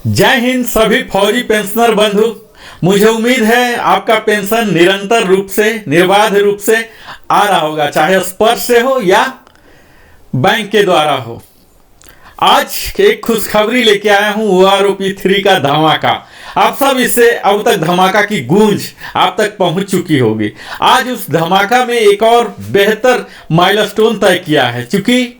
जय हिंद सभी फौजी पेंशनर बंधु। मुझे उम्मीद है आपका पेंशन निरंतर रूप से निर्बाध रूप से आ रहा होगा, चाहे स्पर्श से हो या बैंक के द्वारा हो। आज एक खुशखबरी लेके आया हूं OROP 3 का धमाका। आप सब इससे अब तक धमाका की गूंज आप तक पहुंच चुकी होगी। आज उस धमाका में एक और बेहतर माइलस्टोन तय किया है, क्योंकि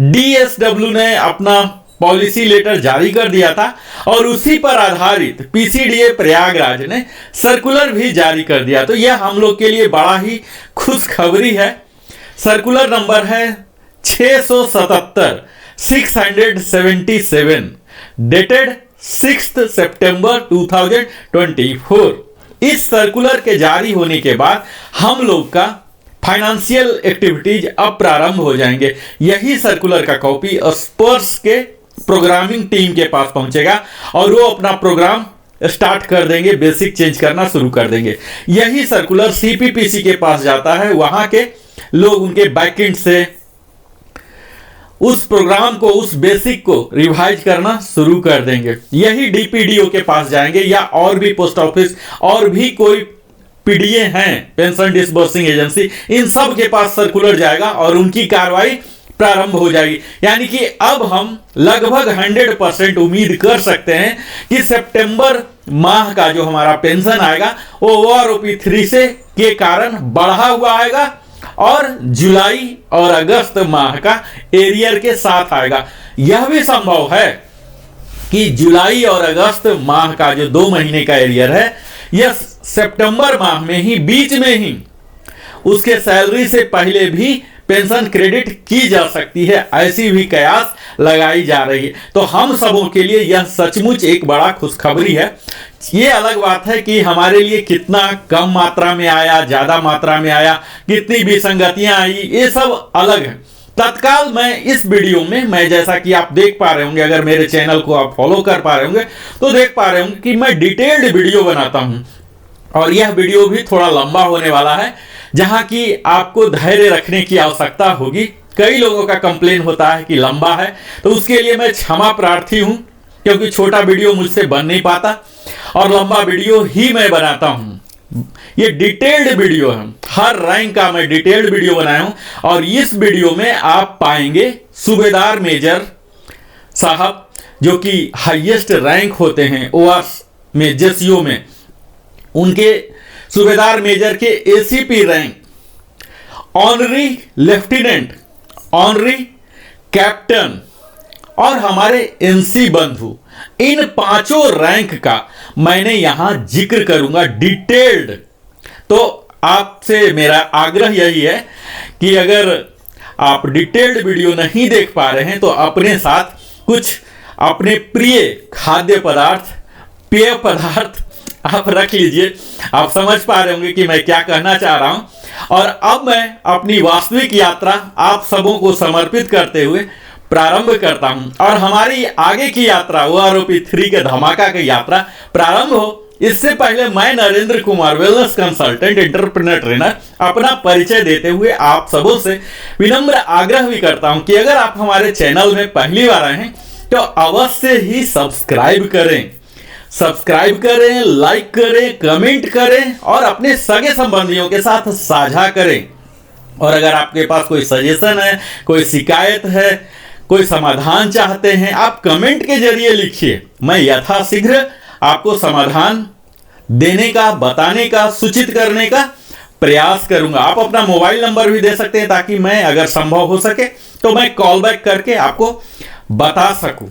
DSW ने अपना पॉलिसी लेटर जारी कर दिया था और उसी पर आधारित PCDA प्रयागराज ने सर्कुलर भी जारी कर दिया। तो यह हम लोग के लिए बड़ा ही खुशखबरी है। सर्कुलर नंबर है 677 डेटेड 6 सितंबर 2024। इस सर्कुलर के जारी होने के बाद हम लोग का फाइनेंशियल एक्टिविटीज अब प्रारंभ हो जाएंगे। यही सर्कुलर का कॉपी स्पर्श के प्रोग्रामिंग टीम के पास पहुंचेगा और वो अपना प्रोग्राम स्टार्ट कर देंगे, बेसिक चेंज करना शुरू कर देंगे। यही सर्कुलर CPPC के पास जाता है, वहां के लोग उनके बैकएंड से उस प्रोग्राम को, उस बेसिक को रिवाइज करना शुरू कर देंगे। यही DPDO के पास जाएंगे या और भी पोस्ट ऑफिस और भी कोई PDA हैं, पेंशन डिसबर्सिंग एजेंसी, इन सब के पास सर्कुलर जाएगा और उनकी कार्रवाई प्रारंभ हो जाएगी। यानी कि अब हम लगभग 100% उम्मीद कर सकते हैं कि सितंबर माह का जो हमारा पेंशन आएगा वो OROP 3 से के कारण बढ़ा हुआ आएगा और जुलाई और अगस्त माह का एरियर के साथ आएगा। यह भी संभव है कि जुलाई और अगस्त माह का जो 2 महीने का एरियर है, यह सितंबर माह में ही, बीच में ही उसके सैलरी से पहले भी पेंशन क्रेडिट की जा सकती है। ऐसी भी कयास लगाई जा रही है। तो हम सबों के लिए यह सचमुच एक बड़ा खुशखबरी है। ये अलग बात है कि हमारे लिए कितना कम मात्रा में आया, ज्यादा मात्रा में आया, कितनी विसंगतियां आई, ये सब अलग है। तत्काल मैं इस वीडियो में, मैं जैसा कि आप देख पा रहे होंगे, अगर मेरे चैनल को आप फॉलो कर पा रहे होंगे तो देख पा रहे होंगे कि मैं डिटेल्ड वीडियो बनाता हूं और यह वीडियो भी थोड़ा लंबा होने वाला है, जहां की आपको धैर्य रखने की आवश्यकता होगी। कई लोगों का कंप्लेन होता है कि लंबा है, तो उसके लिए मैं क्षमा प्रार्थी हूं, क्योंकि छोटा वीडियो मुझसे बन नहीं पाता और लंबा वीडियो ही मैं बनाता हूं। ये डिटेल्ड वीडियो है, हर रैंक का मैं डिटेल्ड वीडियो बनाया हूं और इस वीडियो में आप पाएंगे सूबेदार मेजर साहब, जो कि हाईएस्ट रैंक होते हैं OR में, JCO में, उनके सूबेदार मेजर के ACP rank, honorary lieutenant, honorary captain और हमारे NC बंधु, इन 5 रैंक का मैंने यहां जिक्र करूंगा डिटेल्ड। तो आपसे मेरा आग्रह यही है कि अगर आप डिटेल्ड वीडियो नहीं देख पा रहे हैं तो अपने साथ कुछ अपने प्रिय खाद्य पदार्थ, पेय पदार्थ आप रख लीजिए। आप समझ पा रहे होंगे कि मैं क्या कहना चाह रहा हूं। और अब मैं अपनी वास्तविक यात्रा आप सबों को समर्पित करते हुए प्रारंभ करता हूं और हमारी आगे की यात्रा OROP 3 के धमाका की यात्रा प्रारंभ हो, इससे पहले मैं Narendra Kumar, wellness consultant, entrepreneur trainer, अपना परिचय देते हुए आप सबों से विनम्र आग्रह भी करता हूं कि अगर आप हमारे चैनल में पहली बार आए हैं तो अवश्य ही सब्सक्राइब करें, लाइक करें, कमेंट करें और अपने सगे संबंधियों के साथ साझा करें। और अगर आपके पास कोई सजेशन है, कोई शिकायत है, कोई समाधान चाहते हैं, आप कमेंट के जरिए लिखिए। मैं यथाशीघ्र आपको समाधान देने का, बताने का, सूचित करने का प्रयास करूंगा। आप अपना मोबाइल नंबर भी दे सकते हैं ताकि मैं, अगर संभव हो सके तो मैं कॉल बैक करके आपको बता सकूं।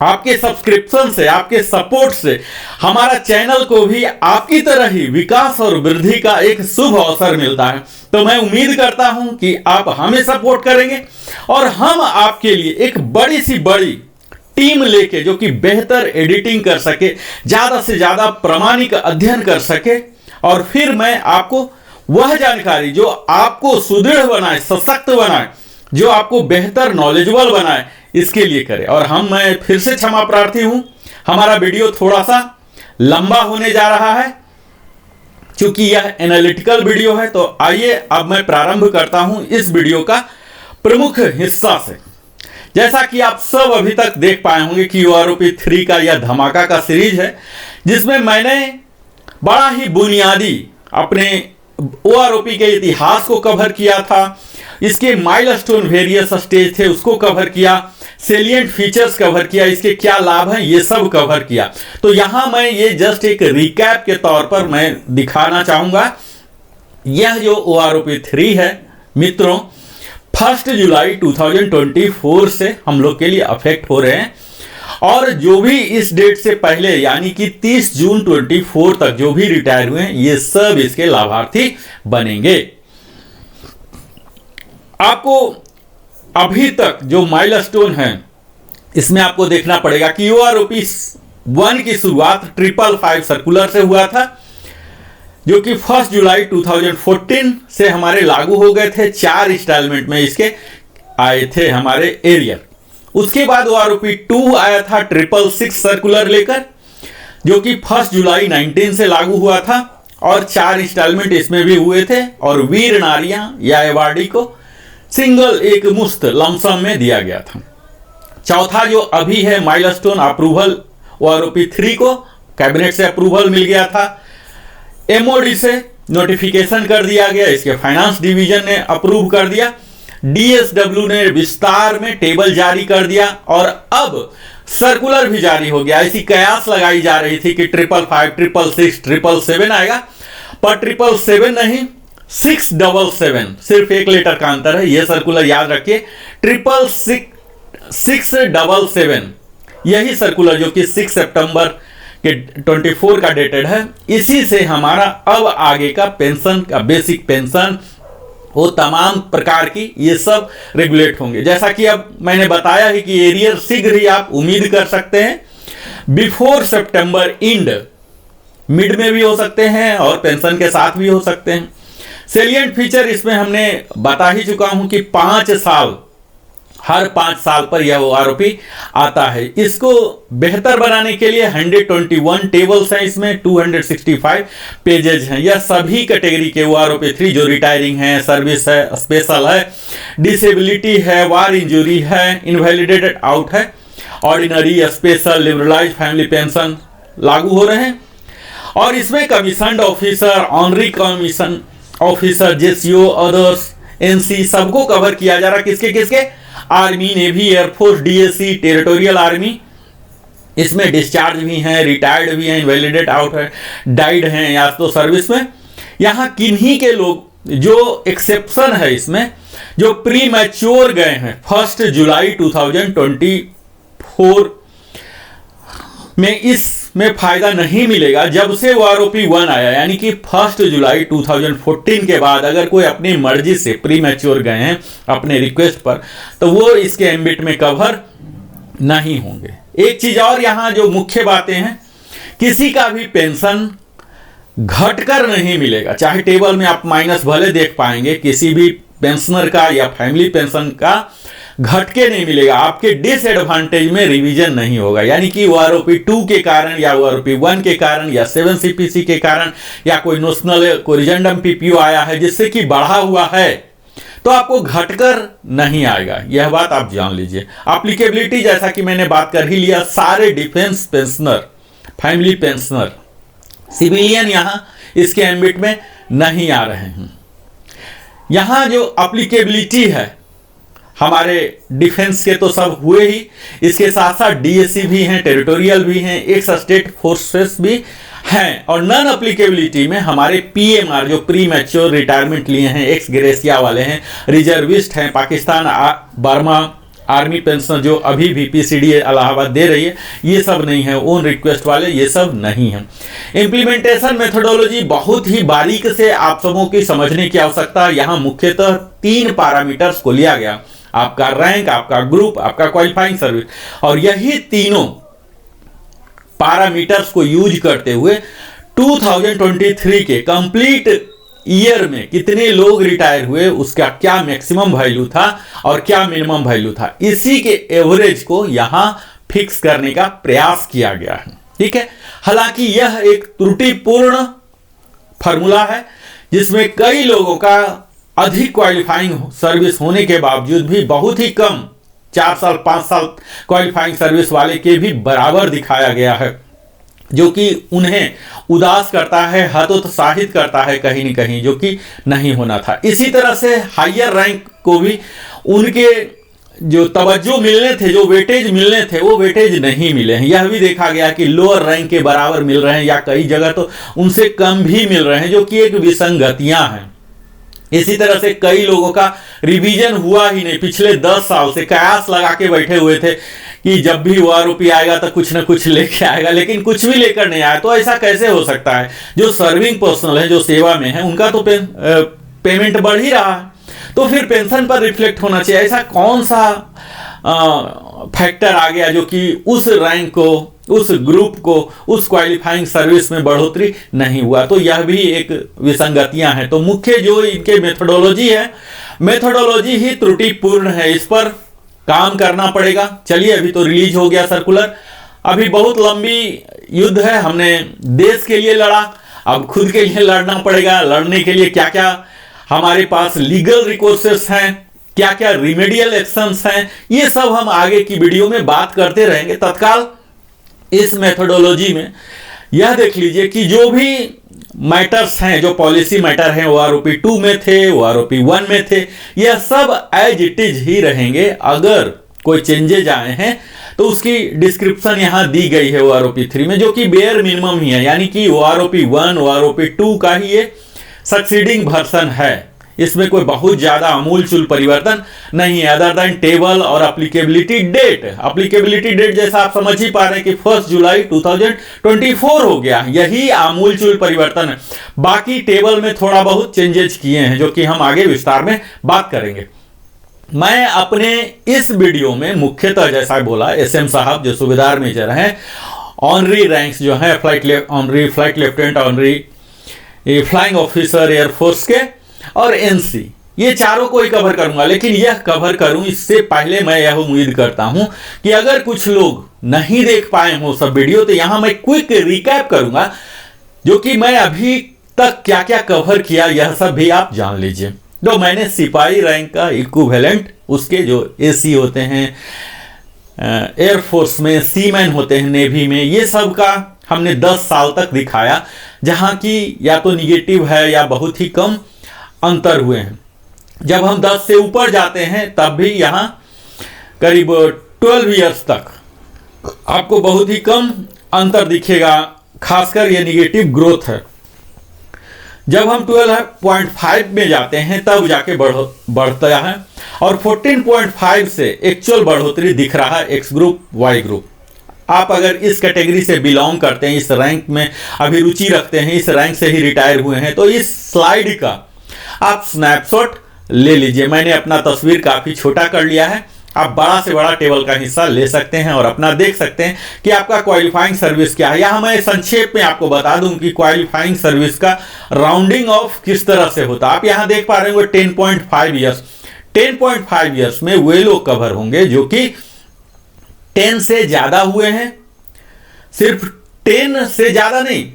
आपके सब्सक्रिप्शन से, आपके सपोर्ट से हमारा चैनल को भी आपकी तरह ही विकास और वृद्धि का एक शुभ अवसर मिलता है। तो मैं उम्मीद करता हूं कि आप हमें सपोर्ट करेंगे और हम आपके लिए एक बड़ी सी बड़ी टीम लेके, जो कि बेहतर एडिटिंग कर सके, ज्यादा से ज्यादा प्रामाणिक अध्ययन कर सके और फिर मैं आपको वह जानकारी जो आपको सुदृढ़ बनाए, सशक्त बनाए, जो आपको बेहतर नॉलेजेबल बनाए, इसके लिए करें। और मैं फिर से क्षमा प्रार्थी हूं, हमारा वीडियो थोड़ा सा लंबा होने जा रहा है क्योंकि यह एनालिटिकल वीडियो है। तो आइए अब मैं प्रारंभ करता हूं इस वीडियो का प्रमुख हिस्सा से। जैसा कि आप सब अभी तक देख पाए होंगे कि OROP 3 का यह धमाका का सीरीज है, जिसमें मैंने बड़ा ही बुनियादी अपने OROP के इतिहास को कवर किया था, इसके माइलस्टोन वेरियस स्टेज थे उसको कवर किया, सेलिएंट फीचर्स कवर किया, इसके क्या लाभ हैं ये सब कवर किया। तो यहां मैं ये जस्ट एक रिकैप के तौर पर मैं दिखाना चाहूंगा। यह जो OROP 3 है मित्रों, 1 जुलाई 2024 से हम लोग के लिए अफेक्ट हो रहे हैं, और जो भी इस डेट से पहले यानी कि 30 जून 24 तक जो भी रिटायर हुए हैं ये सब इसके लाभार्थी बनेंगे। आपको अभी तक जो माइलस्टोन है इसमें आपको देखना पड़ेगा कि OROP 1 की शुरुआत 555 सर्कुलर से हुआ था, जो कि 1 जुलाई 2014 से हमारे लागू हो गए थे। 4 इंस्टॉलमेंट में इसके आए थे हमारे एरियर। उसके बाद OROP 2 आया था 666 सर्कुलर लेकर, जो कि 1 जुलाई 19 से लागू हुआ था, और 4 इंस्टॉलमेंट इसमें भी हुए थे, और वीर नारियां या एवार्डी को सिंगल एक मुश्त लमसम में दिया गया था। चौथा जो अभी है माइलस्टोन अप्रूवल, OROP 3 को कैबिनेट से अप्रूवल मिल गया था, MOD से नोटिफिकेशन कर दिया गया, इसके फाइनेंस डिवीजन ने अप्रूव कर दिया, DSW ने विस्तार में टेबल जारी कर दिया, और अब सर्कुलर भी जारी हो गया। ऐसी कयास लगाई जा रही थी कि 555, 666, 777 आएगा, पर 777 नहीं 677, सिर्फ 1 लेटर का अंतर है, यह सर्कुलर याद रखिए। 677 यही सर्कुलर जो कि 6 सितंबर के 24 का डेटेड है, इसी से हमारा अब आगे का पेंशन का बेसिक पेंशन वो तमाम प्रकार की ये सब रेगुलेट होंगे। जैसा कि अब मैंने बताया है कि एरियर शीघ्र ही आप उम्मीद कर सकते हैं, बिफोर सितंबर एंड, मिड में भी हो सकते हैं और पेंशन के साथ भी हो सकते हैं। सेलिएंट फीचर इसमें हमने बता ही चुका हूं कि 5 साल, हर 5 साल पर यह OROP आता है। इसको बेहतर बनाने के लिए 121 टेबल्स हैं, इसमें 265 पेजेज हैं। यह सभी कैटेगरी के OROP 3 जो रिटायरिंग है, सर्विस है, स्पेशल है, डिसेबिलिटी है, वार इंजरी है, इनवैलिडेटेड आउट है, ordinary, special, liberalise family pension लागू हो रहे हैं। और इसमें commissioned officer, honorary commission officer, JCO, others, NC सबको कवर किया जा रहा है। किसके किसके? Army, navy, air force, DSC, territorial army, इसमें डिस्चार्ज भी हैं, रिटायर्ड भी हैं, इनवैलिडेट आउट है, डाइड हैं या तो सर्विस में। यहाँ किन्हीं के लोग जो एक्सेप्शन है इसमें, जो प्री मैच्योर गए हैं 1 जुलाई 2024 में, इसमें फायदा नहीं मिलेगा। जब से OROP 1 आया यानी कि 1 जुलाई 2014 के बाद अगर कोई अपनी मर्जी से प्री मैच्योर गए हैं अपने रिक्वेस्ट पर, तो वो इसके एम्बिट में कवर नहीं होंगे। एक चीज और यहाँ जो मुख्य बातें हैं, किसी का भी पेंशन घटकर नहीं मिलेगा। चाहे टेबल में आप माइनस भले देख पाएंगे, किसी भी पेंशनर का या फैमिली पेंशन का घटके नहीं मिलेगा। आपके डिसएडवांटेज में रिवीजन नहीं होगा, यानी कि OROP 2 के कारण या OROP 1 के कारण या 7 CPC के कारण या कोई नोशनल कोरिजेंडम PPO आया है जिससे कि बढ़ा हुआ है, तो आपको घटकर नहीं आएगा। यह बात आप जान लीजिए। एप्लीकेबिलिटी जैसा कि मैंने बात कर ही लिया, सारे defence pensioner, family pensioner, civilian यहां इसके एम्बिट में नहीं आ रहे हैं। यहां जो एप्लीकेबिलिटी है हमारे डिफेंस के तो सब हुए ही, इसके साथ साथ DSC भी हैं, टेरिटोरियल भी हैं, एक्स स्टेट फोर्सेस भी हैं, और नॉन एप्लीकेबिलिटी में हमारे PMR जो प्री मैच्योर रिटायरमेंट लिए हैं, एक्स ग्रेसिया वाले हैं, रिजर्विस्ट हैं, पाकिस्तान बर्मा आर्मी पेंशन जो अभी भी PCD इलाहाबाद दे रही है, ये सब नहीं है। ओन रिक्वेस्ट वाले ये सब नहीं है। इम्प्लीमेंटेशन मेथोडोलॉजी बहुत ही बारीक से आप सबों की समझने की आवश्यकता है। यहाँ मुख्यतः 3 पैरामीटर्स को लिया गया, आपका रैंक, आपका ग्रुप, आपका क्वालिफाइंग सर्विस, और यही तीनों पैरामीटर्स को यूज करते हुए 2023 के कंप्लीट ईयर में कितने लोग रिटायर हुए, उसका क्या मैक्सिमम वैल्यू था और क्या मिनिमम वैल्यू था, इसी के एवरेज को यहां फिक्स करने का प्रयास किया गया है। ठीक है, हालांकि यह एक त्रुटिपूर्ण फॉर्मूला है जिसमें कई लोगों का अधिक क्वालिफाइंग सर्विस होने के बावजूद भी बहुत ही कम 4 साल 5 साल क्वालिफाइंग सर्विस वाले के भी बराबर दिखाया गया है, जो कि उन्हें उदास करता है, हतोत्साहित करता है कहीं न कहीं, जो कि नहीं होना था। इसी तरह से हायर रैंक को भी उनके जो तवज्जो मिलने थे, जो वेटेज मिलने थे, वो वेटेज नहीं मिले हैं। यह भी देखा गया कि लोअर रैंक के बराबर मिल रहे हैं या कई जगह तो उनसे कम भी मिल रहे हैं, जो कि एक विसंगतियां हैं। इसी तरह से कई लोगों का रिवीजन हुआ ही नहीं, पिछले 10 साल से कयास लगा के बैठे हुए थे कि जब भी वो आरोपी आएगा तो कुछ ना कुछ लेके आएगा, लेकिन कुछ भी लेकर नहीं आया। तो ऐसा कैसे हो सकता है? जो सर्विंग पर्सनल है, जो सेवा में है, उनका तो पेमेंट बढ़ ही रहा है, तो फिर पेंशन पर रिफ्लेक्ट होना चाहिए। ऐसा कौन सा फैक्टर आ गया जो कि उस रैंक को, उस ग्रुप को, उस क्वालिफाइंग सर्विस में बढ़ोतरी नहीं हुआ? तो यह भी एक विसंगतियां हैं। तो मुख्य जो इनके मेथोडोलॉजी है, मेथोडोलॉजी ही त्रुटिपूर्ण है, इस पर काम करना पड़ेगा। चलिए, अभी तो रिलीज हो गया सर्कुलर, अभी बहुत लंबी युद्ध है, हमने देश के लिए लड़ा, अब खुद के लिए लड़ना पड़ेगा। लड़ने के लिए क्या क्या हमारे पास लीगल रिकोर्सेस हैं, क्या क्या रिमेडियल एक्शंस हैं, ये सब हम आगे की वीडियो में बात करते रहेंगे। तत्काल इस मेथोडोलॉजी में यह देख लीजिए कि जो भी मैटर्स हैं, जो पॉलिसी मैटर हैं, वो आरोपी 2 में थे, वो आरोपी 1 में थे, यह सब एज इट इज ही रहेंगे। अगर कोई चेंजेज आए हैं तो उसकी डिस्क्रिप्शन यहां दी गई है वो आरोपी 3 में, जो कि बेयर मिनिमम ही है, यानी कि वो आरोपी 1, वो आरोपी 2 का ही ये सक्सीडिंग वर्जन है। इसमें कोई बहुत ज्यादा अमूलचूल परिवर्तन नहीं है, अदर देन टेबल और एप्लीकेबिलिटी डेट। एप्लीकेबिलिटी डेट जैसा आप समझ ही पा रहे हैं कि 1 जुलाई 2024 हो गया, यही आमूलचूल परिवर्तन है। बाकी टेबल में थोड़ा बहुत चेंजेस किए हैं, जो कि हम आगे विस्तार में बात करेंगे। मैं अपने इस वीडियो में मुख्यतः जैसा बोला, एसएम साहब जो सूबेदार मेजर हैं, ऑनरी रैंक्स जो है, honorary flight lieutenant, honorary flying officer air force के, और एनसी, ये चारों को ही कवर करूंगा। लेकिन यह कवर करूं इससे पहले मैं यह उम्मीद करता हूं कि अगर कुछ लोग नहीं देख पाए हो सब वीडियो, तो यहां मैं क्विक रिकैप करूंगा, जो कि मैं अभी तक क्या क्या कवर किया, यह सब भी आप जान लीजिए। जो मैंने सिपाही रैंक का इक्विवेलेंट, उसके जो एसी होते हैं एयरफोर्स में, सीमैन होते हैं नेवी में, ये सब का हमने 10 साल तक दिखाया, जहां की या तो निगेटिव है या बहुत ही कम अंतर हुए हैं। जब हम 10 से ऊपर जाते हैं तब भी यहां करीब 12 इयर्स तक आपको बहुत ही कम अंतर दिखेगा, खासकर ये निगेटिव ग्रोथ है। जब हम 12.5 में जाते हैं तब जाके बढ़ता है, और 14.5 से एक्चुअल बढ़ोतरी दिख रहा है एक्स ग्रुप, वाई ग्रुप। आप अगर इस कैटेगरी से बिलोंग करते हैं, इस रैंक में अभी रुचि रखते हैं, इस रैंक से ही रिटायर हुए हैं, तो इस स्लाइड का आप स्नैपशॉट ले लीजिए। मैंने अपना तस्वीर काफी छोटा कर लिया है, आप बड़ा से बड़ा टेबल का हिस्सा ले सकते हैं और अपना देख सकते हैं कि आपका क्वालिफाइंग सर्विस क्या है। यहां मैं संक्षेप में आपको बता दूं कि क्वालिफाइंग सर्विस का राउंडिंग ऑफ किस तरह से होता है। आप यहां देख पा रहे हैं 10.5 ईयर्स। 10.5 ईयर्स में वे लोग कवर होंगे जो कि 10 से ज्यादा हुए हैं, सिर्फ 10 से ज्यादा नहीं,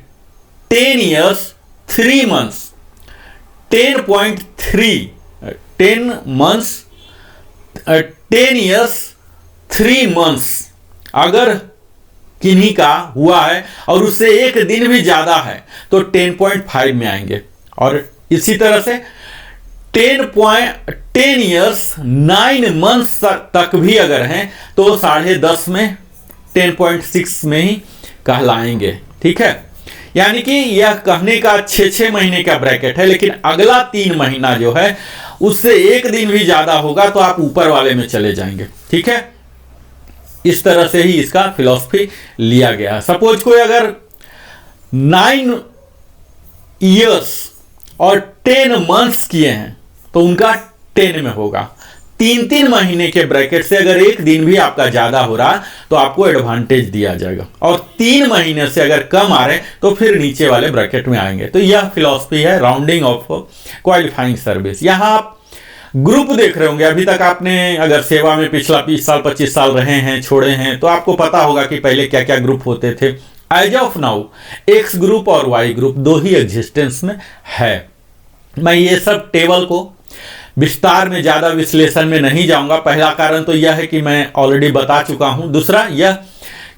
10 years 3 months, 10.3, 10 months, 10 years 3 months अगर किन्हीं का हुआ है और उससे एक दिन भी ज्यादा है तो 10.5 में आएंगे। और इसी तरह से 10 years 9 months तक भी अगर हैं तो 10.5 में 10.6 में ही कहलाएंगे। ठीक है, यानी कि यह कहने का 6 महीने का ब्रैकेट है, लेकिन अगला 3 महीना जो है उससे एक दिन भी ज्यादा होगा तो आप ऊपर वाले में चले जाएंगे। ठीक है, इस तरह से ही इसका फिलॉसफी लिया गया है। सपोज कोई अगर 9 इयर्स और 10 मंथ्स किए हैं तो उनका 10 में होगा। 3 महीने के ब्रैकेट से अगर एक दिन भी आपका ज्यादा हो रहा तो आपको एडवांटेज दिया जाएगा, और 3 महीने से अगर कम आ रहे तो फिर नीचे वाले ब्रैकेट में आएंगे। तो यह फिलॉसफी है राउंडिंग ऑफ क्वालिफाइंग सर्विस। यहां आप ग्रुप देख रहे होंगे, अभी तक आपने अगर सेवा में पिछला 20 साल 25 साल रहे हैं, छोड़े हैं, तो आपको पता होगा कि पहले क्या क्या ग्रुप होते थे। As of now X group और वाई ग्रुप 2 ही एग्जिस्टेंस में है। मैं ये सब टेबल को विस्तार में ज़्यादा विश्लेषण में नहीं जाऊंगा। पहला कारण तो यह है कि मैं ऑलरेडी बता चुका हूं। दूसरा यह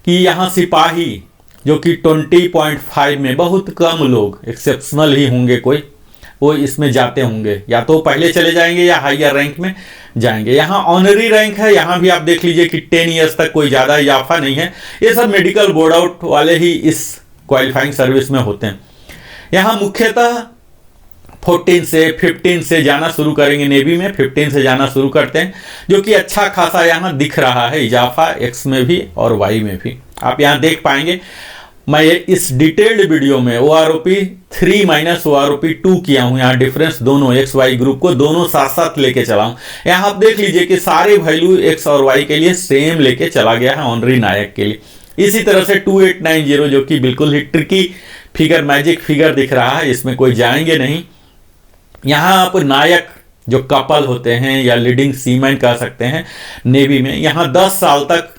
कि यहाँ सिपाही जो कि 20.5 में बहुत कम लोग, एक्सेप्शनल ही होंगे कोई, वो इसमें जाते होंगे, या तो पहले चले जाएंगे या हायर रैंक में जाएंगे। यहाँ ऑनरी रैंक है, यहाँ भी आप देख लीजिए कि 10 ईयर्स तक कोई ज़्यादा इजाफा नहीं है। ये सब मेडिकल बोर्ड आउट वाले ही इस क्वालिफाइंग सर्विस में होते हैं। यहाँ मुख्यतः 14 से 15 से जाना शुरू करेंगे, नेवी में 15 से जाना शुरू करते हैं, जो कि अच्छा खासा यहाँ दिख रहा है इजाफा, एक्स में भी और वाई में भी। आप यहाँ देख पाएंगे, मैं इस डिटेल्ड वीडियो में OROP 3 माइनस OROP 2 किया हूँ। यहाँ डिफरेंस दोनों एक्स वाई ग्रुप को दोनों साथ साथ लेके चला हूँ। यहाँ आप देख लीजिए कि सारे वैल्यू एक्स और वाई के लिए सेम लेके चला गया है ऑनरी नायक के लिए। इसी तरह से 2890 जो कि बिल्कुल ही ट्रिकी फिगर, मैजिक फिगर दिख रहा है, इसमें कोई जाएंगे नहीं। यहाँ आप नायक जो कपल होते हैं या लीडिंग सीमैन कह सकते हैं नेवी में, यहाँ 10 साल तक,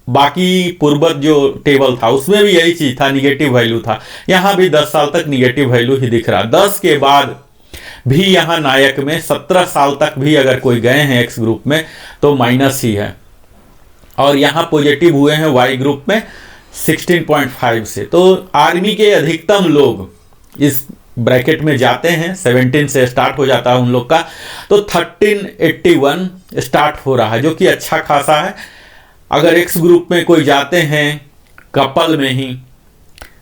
बाकी पूर्वत जो टेबल था उसमें भी यही चीज था, निगेटिव वैल्यू था। यहाँ भी 10 साल तक निगेटिव वैल्यू ही दिख रहा। 10 के बाद भी यहाँ नायक में 17 साल तक भी अगर कोई गए हैं एक्स ग्रुप में तो माइनस ही है, और यहाँ पॉजिटिव हुए हैं वाई ग्रुप में 16.5 से। तो आर्मी के अधिकतम लोग इस ब्रैकेट में जाते हैं, 17 से स्टार्ट हो जाता है उन लोग का, तो 1381 स्टार्ट हो रहा है, जो कि अच्छा खासा है। अगर एक्स ग्रुप में कोई जाते हैं कपल में ही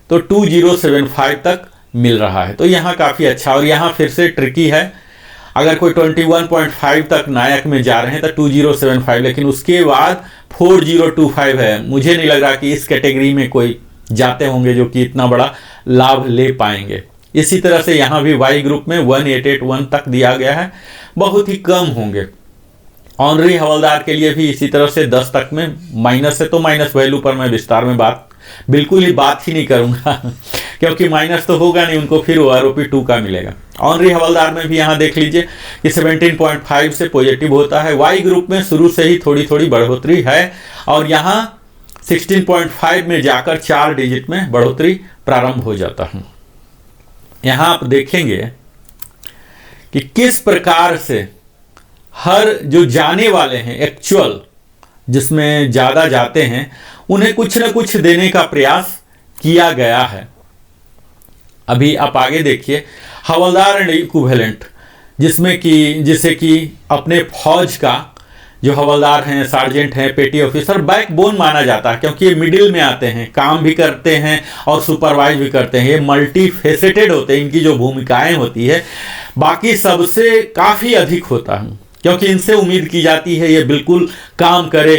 तो 2075 तक मिल रहा है, तो यहाँ काफ़ी अच्छा। और यहाँ फिर से ट्रिकी है, अगर कोई 21.5 तक नायक में जा रहे हैं तो 2075, लेकिन उसके बाद 4025 है। मुझे नहीं लग रहा कि इस कैटेगरी में कोई जाते होंगे जो कि इतना बड़ा लाभ ले पाएंगे। इसी तरह से यहाँ भी वाई ग्रुप में 1881 तक दिया गया है, बहुत ही कम होंगे। ऑनरी हवलदार के लिए भी इसी तरह से 10 तक में माइनस है, तो माइनस वैल्यू पर मैं विस्तार में बिल्कुल ही बात ही नहीं करूंगा क्योंकि माइनस तो होगा नहीं, उनको फिर OROP 2 का मिलेगा। ऑनरी हवलदार में भी यहाँ देख लीजिए कि 17.5 से पॉजिटिव होता है। वाई ग्रुप में शुरू से ही थोड़ी थोड़ी बढ़ोतरी है, और यहाँ 16.5 में जाकर 4 डिजिट में बढ़ोतरी प्रारंभ हो जाता है। यहाँ आप देखेंगे कि किस प्रकार से हर जो जाने वाले हैं एक्चुअल, जिसमें ज़्यादा जाते हैं, उन्हें कुछ न कुछ देने का प्रयास किया गया है। अभी आप आगे देखिए, हवलदार एंड इक्विवेलेंट, जिसे कि अपने फौज का जो हवलदार हैं, सार्जेंट हैं, पेटी ऑफिसर बैकबोन माना जाता है, क्योंकि ये मिडिल में आते हैं, काम भी करते हैं और सुपरवाइज भी करते हैं। ये मल्टी फेसेटेड होते हैं, इनकी जो भूमिकाएं होती है बाकी सबसे काफ़ी अधिक होता है, क्योंकि इनसे उम्मीद की जाती है ये बिल्कुल काम करे,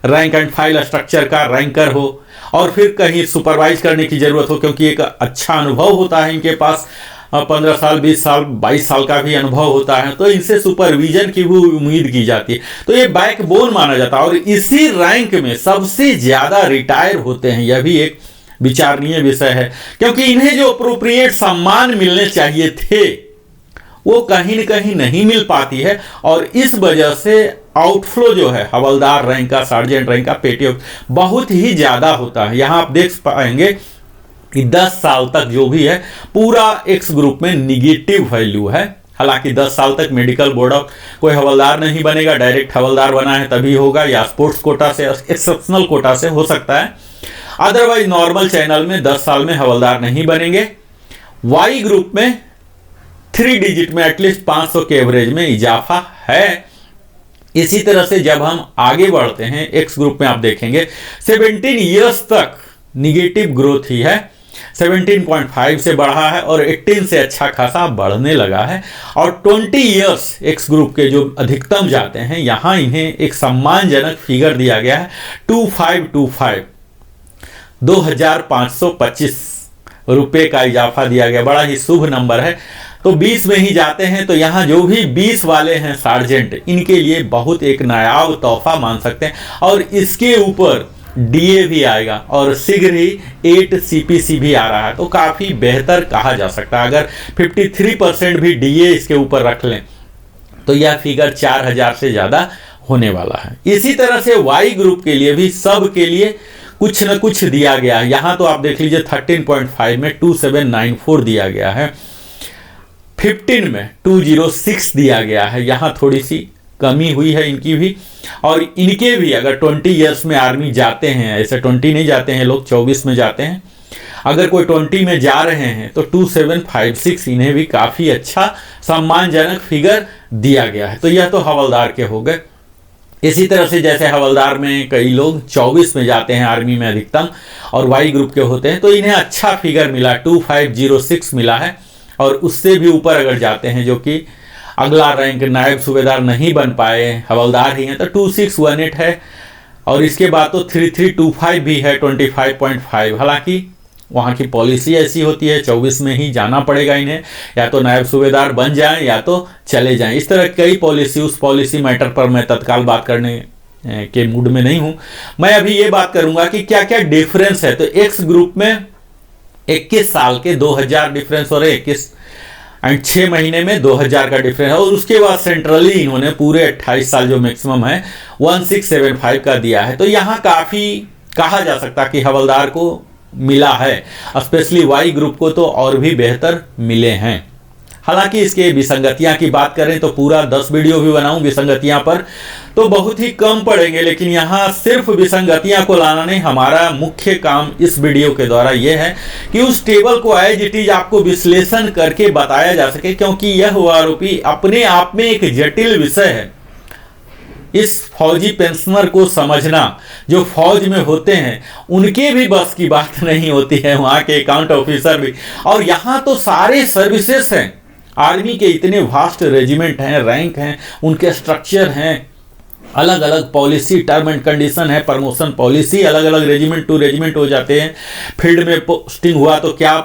रैंक एंड फाइल स्ट्रक्चर का रैंकर हो, और फिर कहीं सुपरवाइज करने की ज़रूरत हो, क्योंकि एक अच्छा अनुभव होता है इनके पास, 15 साल 20 साल 22 साल का भी अनुभव होता है, तो इनसे सुपरविजन की भी उम्मीद की जाती है। तो ये बैकबोन माना जाता है, और इसी रैंक में सबसे ज़्यादा रिटायर होते हैं। यह भी एक विचारणीय विषय है, क्योंकि इन्हें जो अप्रोप्रिएट सम्मान मिलने चाहिए थे वो कहीं न कहीं नहीं मिल पाती है, और इस वजह से आउटफ्लो जो है हवलदार रैंक का, सार्जेंट रैंक का, पेटी बहुत ही ज़्यादा होता है। यहाँ आप देख पाएंगे कि 10 साल तक जो भी है पूरा एक्स ग्रुप में निगेटिव वैल्यू है। हालांकि 10 साल तक मेडिकल बोर्ड ऑफ कोई हवलदार नहीं बनेगा, डायरेक्ट हवलदार बना है तभी होगा, या स्पोर्ट्स कोटा से, एक्सेप्शनल कोटा से हो सकता है। अदरवाइज नॉर्मल चैनल में 10 साल में हवलदार नहीं बनेंगे। वाई ग्रुप में 3 डिजिट में एटलीस्ट 500 के एवरेज में इजाफा है। इसी तरह से जब हम आगे बढ़ते हैं एक्स ग्रुप में आप देखेंगे 17 ईयर्स तक निगेटिव ग्रोथ ही है, 17.5 से बढ़ा है और 18 से अच्छा खासा बढ़ने लगा है। और 20 ईयर्स एक्स ग्रुप के जो अधिकतम जाते हैं, यहाँ इन्हें एक सम्मानजनक फिगर दिया गया है 2525, 2525 रुपये का इजाफा दिया गया। बड़ा ही शुभ नंबर है। तो 20 में ही जाते हैं, तो यहाँ जो भी 20 वाले हैं सार्जेंट, इनके लिए बहुत एक नायाब तोहफा मान सकते हैं। और इसके ऊपर DA भी आएगा, और शीघ्र ही 8 CPC भी आ रहा है, तो काफ़ी बेहतर कहा जा सकता है। अगर 53% भी DA इसके ऊपर रख लें तो यह फिगर 4000 से ज़्यादा होने वाला है। इसी तरह से वाई ग्रुप के लिए भी सब के लिए कुछ न कुछ दिया गया है। यहाँ तो आप देख लीजिए 13.5 में 2794 दिया गया है। 15 में 206 दिया गया है। यहाँ थोड़ी सी कमी हुई है इनकी भी, और इनके भी अगर 20 ईयर्स में आर्मी जाते हैं, ऐसे 20 नहीं जाते हैं लोग, 24 में जाते हैं, अगर कोई 20 में जा रहे हैं तो 2756 इन्हें भी काफ़ी अच्छा सम्मानजनक फिगर दिया गया है। तो यह तो हवलदार के हो गए। इसी तरह से जैसे हवलदार में कई लोग 24 में जाते हैं आर्मी में अधिकतम, और वाई ग्रुप के होते हैं, तो इन्हें अच्छा फिगर मिला, 2506 मिला है। और उससे भी ऊपर अगर जाते हैं, जो कि अगला रैंक नायब सूबेदार नहीं बन पाए, हवलदार ही हैं, तो 2618 है। और इसके बाद तो 3325 भी है, 25.5। हालांकि वहाँ की पॉलिसी ऐसी होती है 24 में ही जाना पड़ेगा इन्हें, या तो नायब सूबेदार बन जाएं या तो चले जाएं। इस तरह कई पॉलिसी, उस पॉलिसी मैटर पर मैं तत्काल बात करने के मूड में नहीं हूँ। मैं अभी ये बात करूँगा कि क्या क्या डिफरेंस है। तो एक्स ग्रुप में 21 साल के 2000 डिफरेंस हो रहे, 21 एंड 6 महीने में 2000 का डिफरेंस है। और उसके बाद सेंट्रली इन्होंने पूरे 28 साल जो मैक्सिमम है 1675 का दिया है। तो यहाँ काफ़ी कहा जा सकता कि हवलदार को मिला है, स्पेशली वाई ग्रुप को तो और भी बेहतर मिले हैं। हालांकि इसके विसंगतियां की बात करें तो पूरा 10 वीडियो भी बनाऊं विसंगतियां पर, तो बहुत ही कम पड़ेंगे। लेकिन यहाँ सिर्फ विसंगतियां को लाना नहीं, हमारा मुख्य काम इस वीडियो के द्वारा यह है कि उस टेबल को एज इट इज आपको विश्लेषण करके बताया जा सके, क्योंकि यह ओआरओपी अपने आप में एक जटिल विषय है। इस फौजी पेंशनर को समझना, जो फौज में होते हैं उनके भी बस की बात नहीं होती है, वहाँ के अकाउंट ऑफिसर भी। और यहाँ तो सारे सर्विसेज हैं, आर्मी के इतने वास्ट रेजिमेंट हैं, रैंक हैं, उनके स्ट्रक्चर हैं, अलग अलग पॉलिसी, टर्म एंड कंडीशन है, प्रमोशन पॉलिसी अलग अलग रेजिमेंट टू रेजिमेंट हो जाते हैं। फील्ड में पोस्टिंग हुआ तो क्या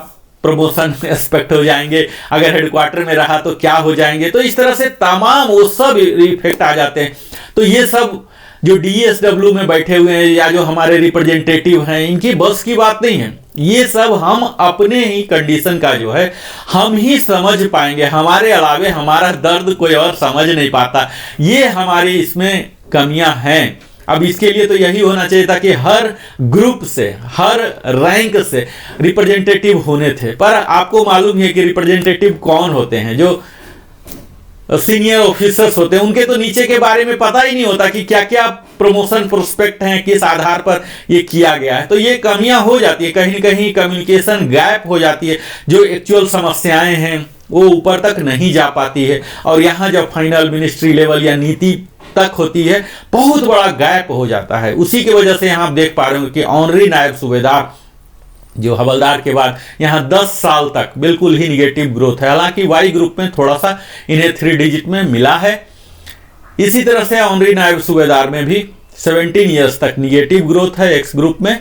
प्रमोशन एक्सपेक्ट हो जाएंगे, अगर हेडक्वार्टर में रहा तो क्या हो जाएंगे। तो इस तरह से तमाम वो सब इफेक्ट आ जाते हैं। तो ये सब जो डीएसडब्ल्यू में बैठे हुए हैं या जो हमारे रिप्रेजेंटेटिव हैं, इनकी बस की बात नहीं है। ये सब हम अपने ही कंडीशन का जो है हम ही समझ पाएंगे, हमारे अलावे हमारा दर्द कोई और समझ नहीं पाता। ये हमारी इसमें कमियां हैं। अब इसके लिए तो यही होना चाहिए था कि हर ग्रुप से, हर रैंक से रिप्रेजेंटेटिव होने थे। पर आपको मालूम है कि रिप्रेजेंटेटिव कौन होते हैं, जो सीनियर ऑफिसर्स होते हैं, उनके तो नीचे के बारे में पता ही नहीं होता कि क्या क्या प्रमोशन प्रोस्पेक्ट हैं, किस आधार पर ये किया गया है। तो ये कमियां हो जाती है, कहीं न कहीं कम्युनिकेशन गैप हो जाती है, जो एक्चुअल समस्याएं हैं वो ऊपर तक नहीं जा पाती है। और यहाँ जब फाइनल मिनिस्ट्री लेवल या नीति तक होती है, बहुत बड़ा गैप हो जाता है। उसी की वजह से यहाँ आप देख पा रहे हो कि ऑनरी नायब सूबेदार जो हवलदार के बाद यहाँ 10 साल तक बिल्कुल ही निगेटिव ग्रोथ है। हालांकि वाई ग्रुप में थोड़ा सा इन्हें 3 डिजिट में मिला है। इसी तरह से ऑनरी नायब सूबेदार में भी 17 ईयर्स तक निगेटिव ग्रोथ है एक्स ग्रुप में,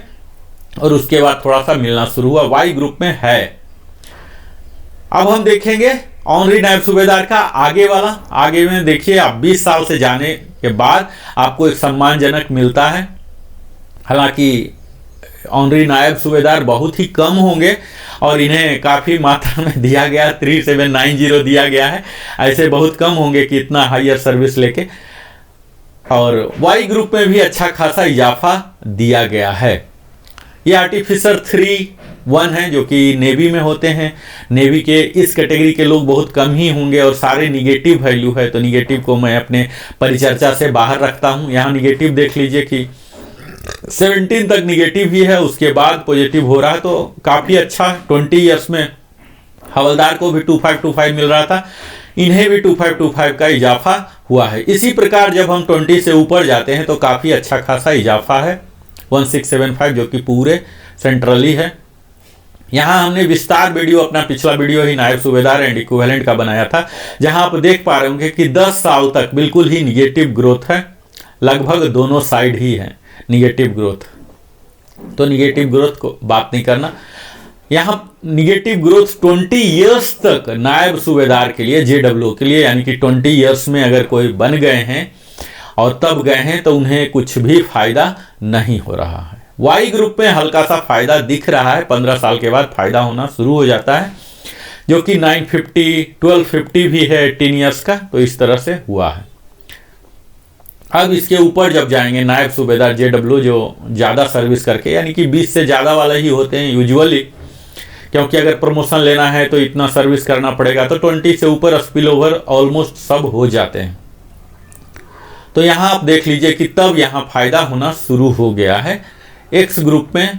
और उसके बाद थोड़ा सा मिलना शुरू हुआ, वाई ग्रुप में है। अब हम देखेंगे ऑनरी नायब सूबेदार का आगे वाला। आगे में देखिए, आप 20 साल से जाने के बाद आपको एक सम्मानजनक मिलता है। हालांकि ऑनरी नायब सूबेदार बहुत ही कम होंगे और इन्हें काफ़ी मात्रा में दिया गया, 3790 दिया गया है। ऐसे बहुत कम होंगे कि इतना हायर सर्विस लेके। और वाई ग्रुप में भी अच्छा खासा इजाफा दिया गया है। ये आर्टिफिसर 3-1 है, जो कि नेवी में होते हैं। नेवी के इस कैटेगरी के लोग बहुत कम ही होंगे और सारे निगेटिव वैल्यू है, तो निगेटिव को मैं अपने परिचर्चा से बाहर रखता हूँ। यहाँ निगेटिव देख लीजिए कि 17 तक निगेटिव ही है, उसके बाद पॉजिटिव हो रहा है, तो काफ़ी अच्छा। 20 ईयर्स में हवलदार को भी 2525 मिल रहा था, इन्हें भी 2525 का इजाफा हुआ है। इसी प्रकार जब हम 20 से ऊपर जाते हैं तो काफ़ी अच्छा खासा इजाफा है, 1675, जो कि पूरे सेंट्रली है। यहाँ हमने विस्तार वीडियो, अपना पिछला वीडियो ही नायब सूबेदार एंड इक्विवेलेंट का बनाया था, जहाँ आप देख पा रहे होंगे कि 10 साल तक बिल्कुल ही निगेटिव ग्रोथ है। लगभग दोनों साइड ही है निगेटिव ग्रोथ। तो निगेटिव ग्रोथ को बात नहीं करना। यहाँ निगेटिव ग्रोथ 20 ईयर्स तक नायब सूबेदार के लिए, जेडब्ल्यू के लिए, यानी कि 20 ईयर्स में अगर कोई बन गए हैं और तब गए हैं तो उन्हें कुछ भी फायदा नहीं हो रहा है। वाई ग्रुप में हल्का सा फायदा दिख रहा है, 15 साल के बाद फायदा होना शुरू हो जाता है, जो कि 950, 1250 भी है 18 ईयर्स का। तो इस तरह से हुआ है। अब इसके ऊपर जब जाएंगे नायब सूबेदार जेडब्ल्यू, जो ज़्यादा सर्विस करके, यानी कि 20 से ज़्यादा वाले ही होते हैं यूजुअली, क्योंकि अगर प्रमोशन लेना है तो इतना सर्विस करना पड़ेगा, तो 20 से ऊपर स्पिल ओवर ऑलमोस्ट सब हो जाते हैं। तो यहाँ आप देख लीजिए कि तब यहाँ फायदा होना शुरू हो गया है। एक्स ग्रुप में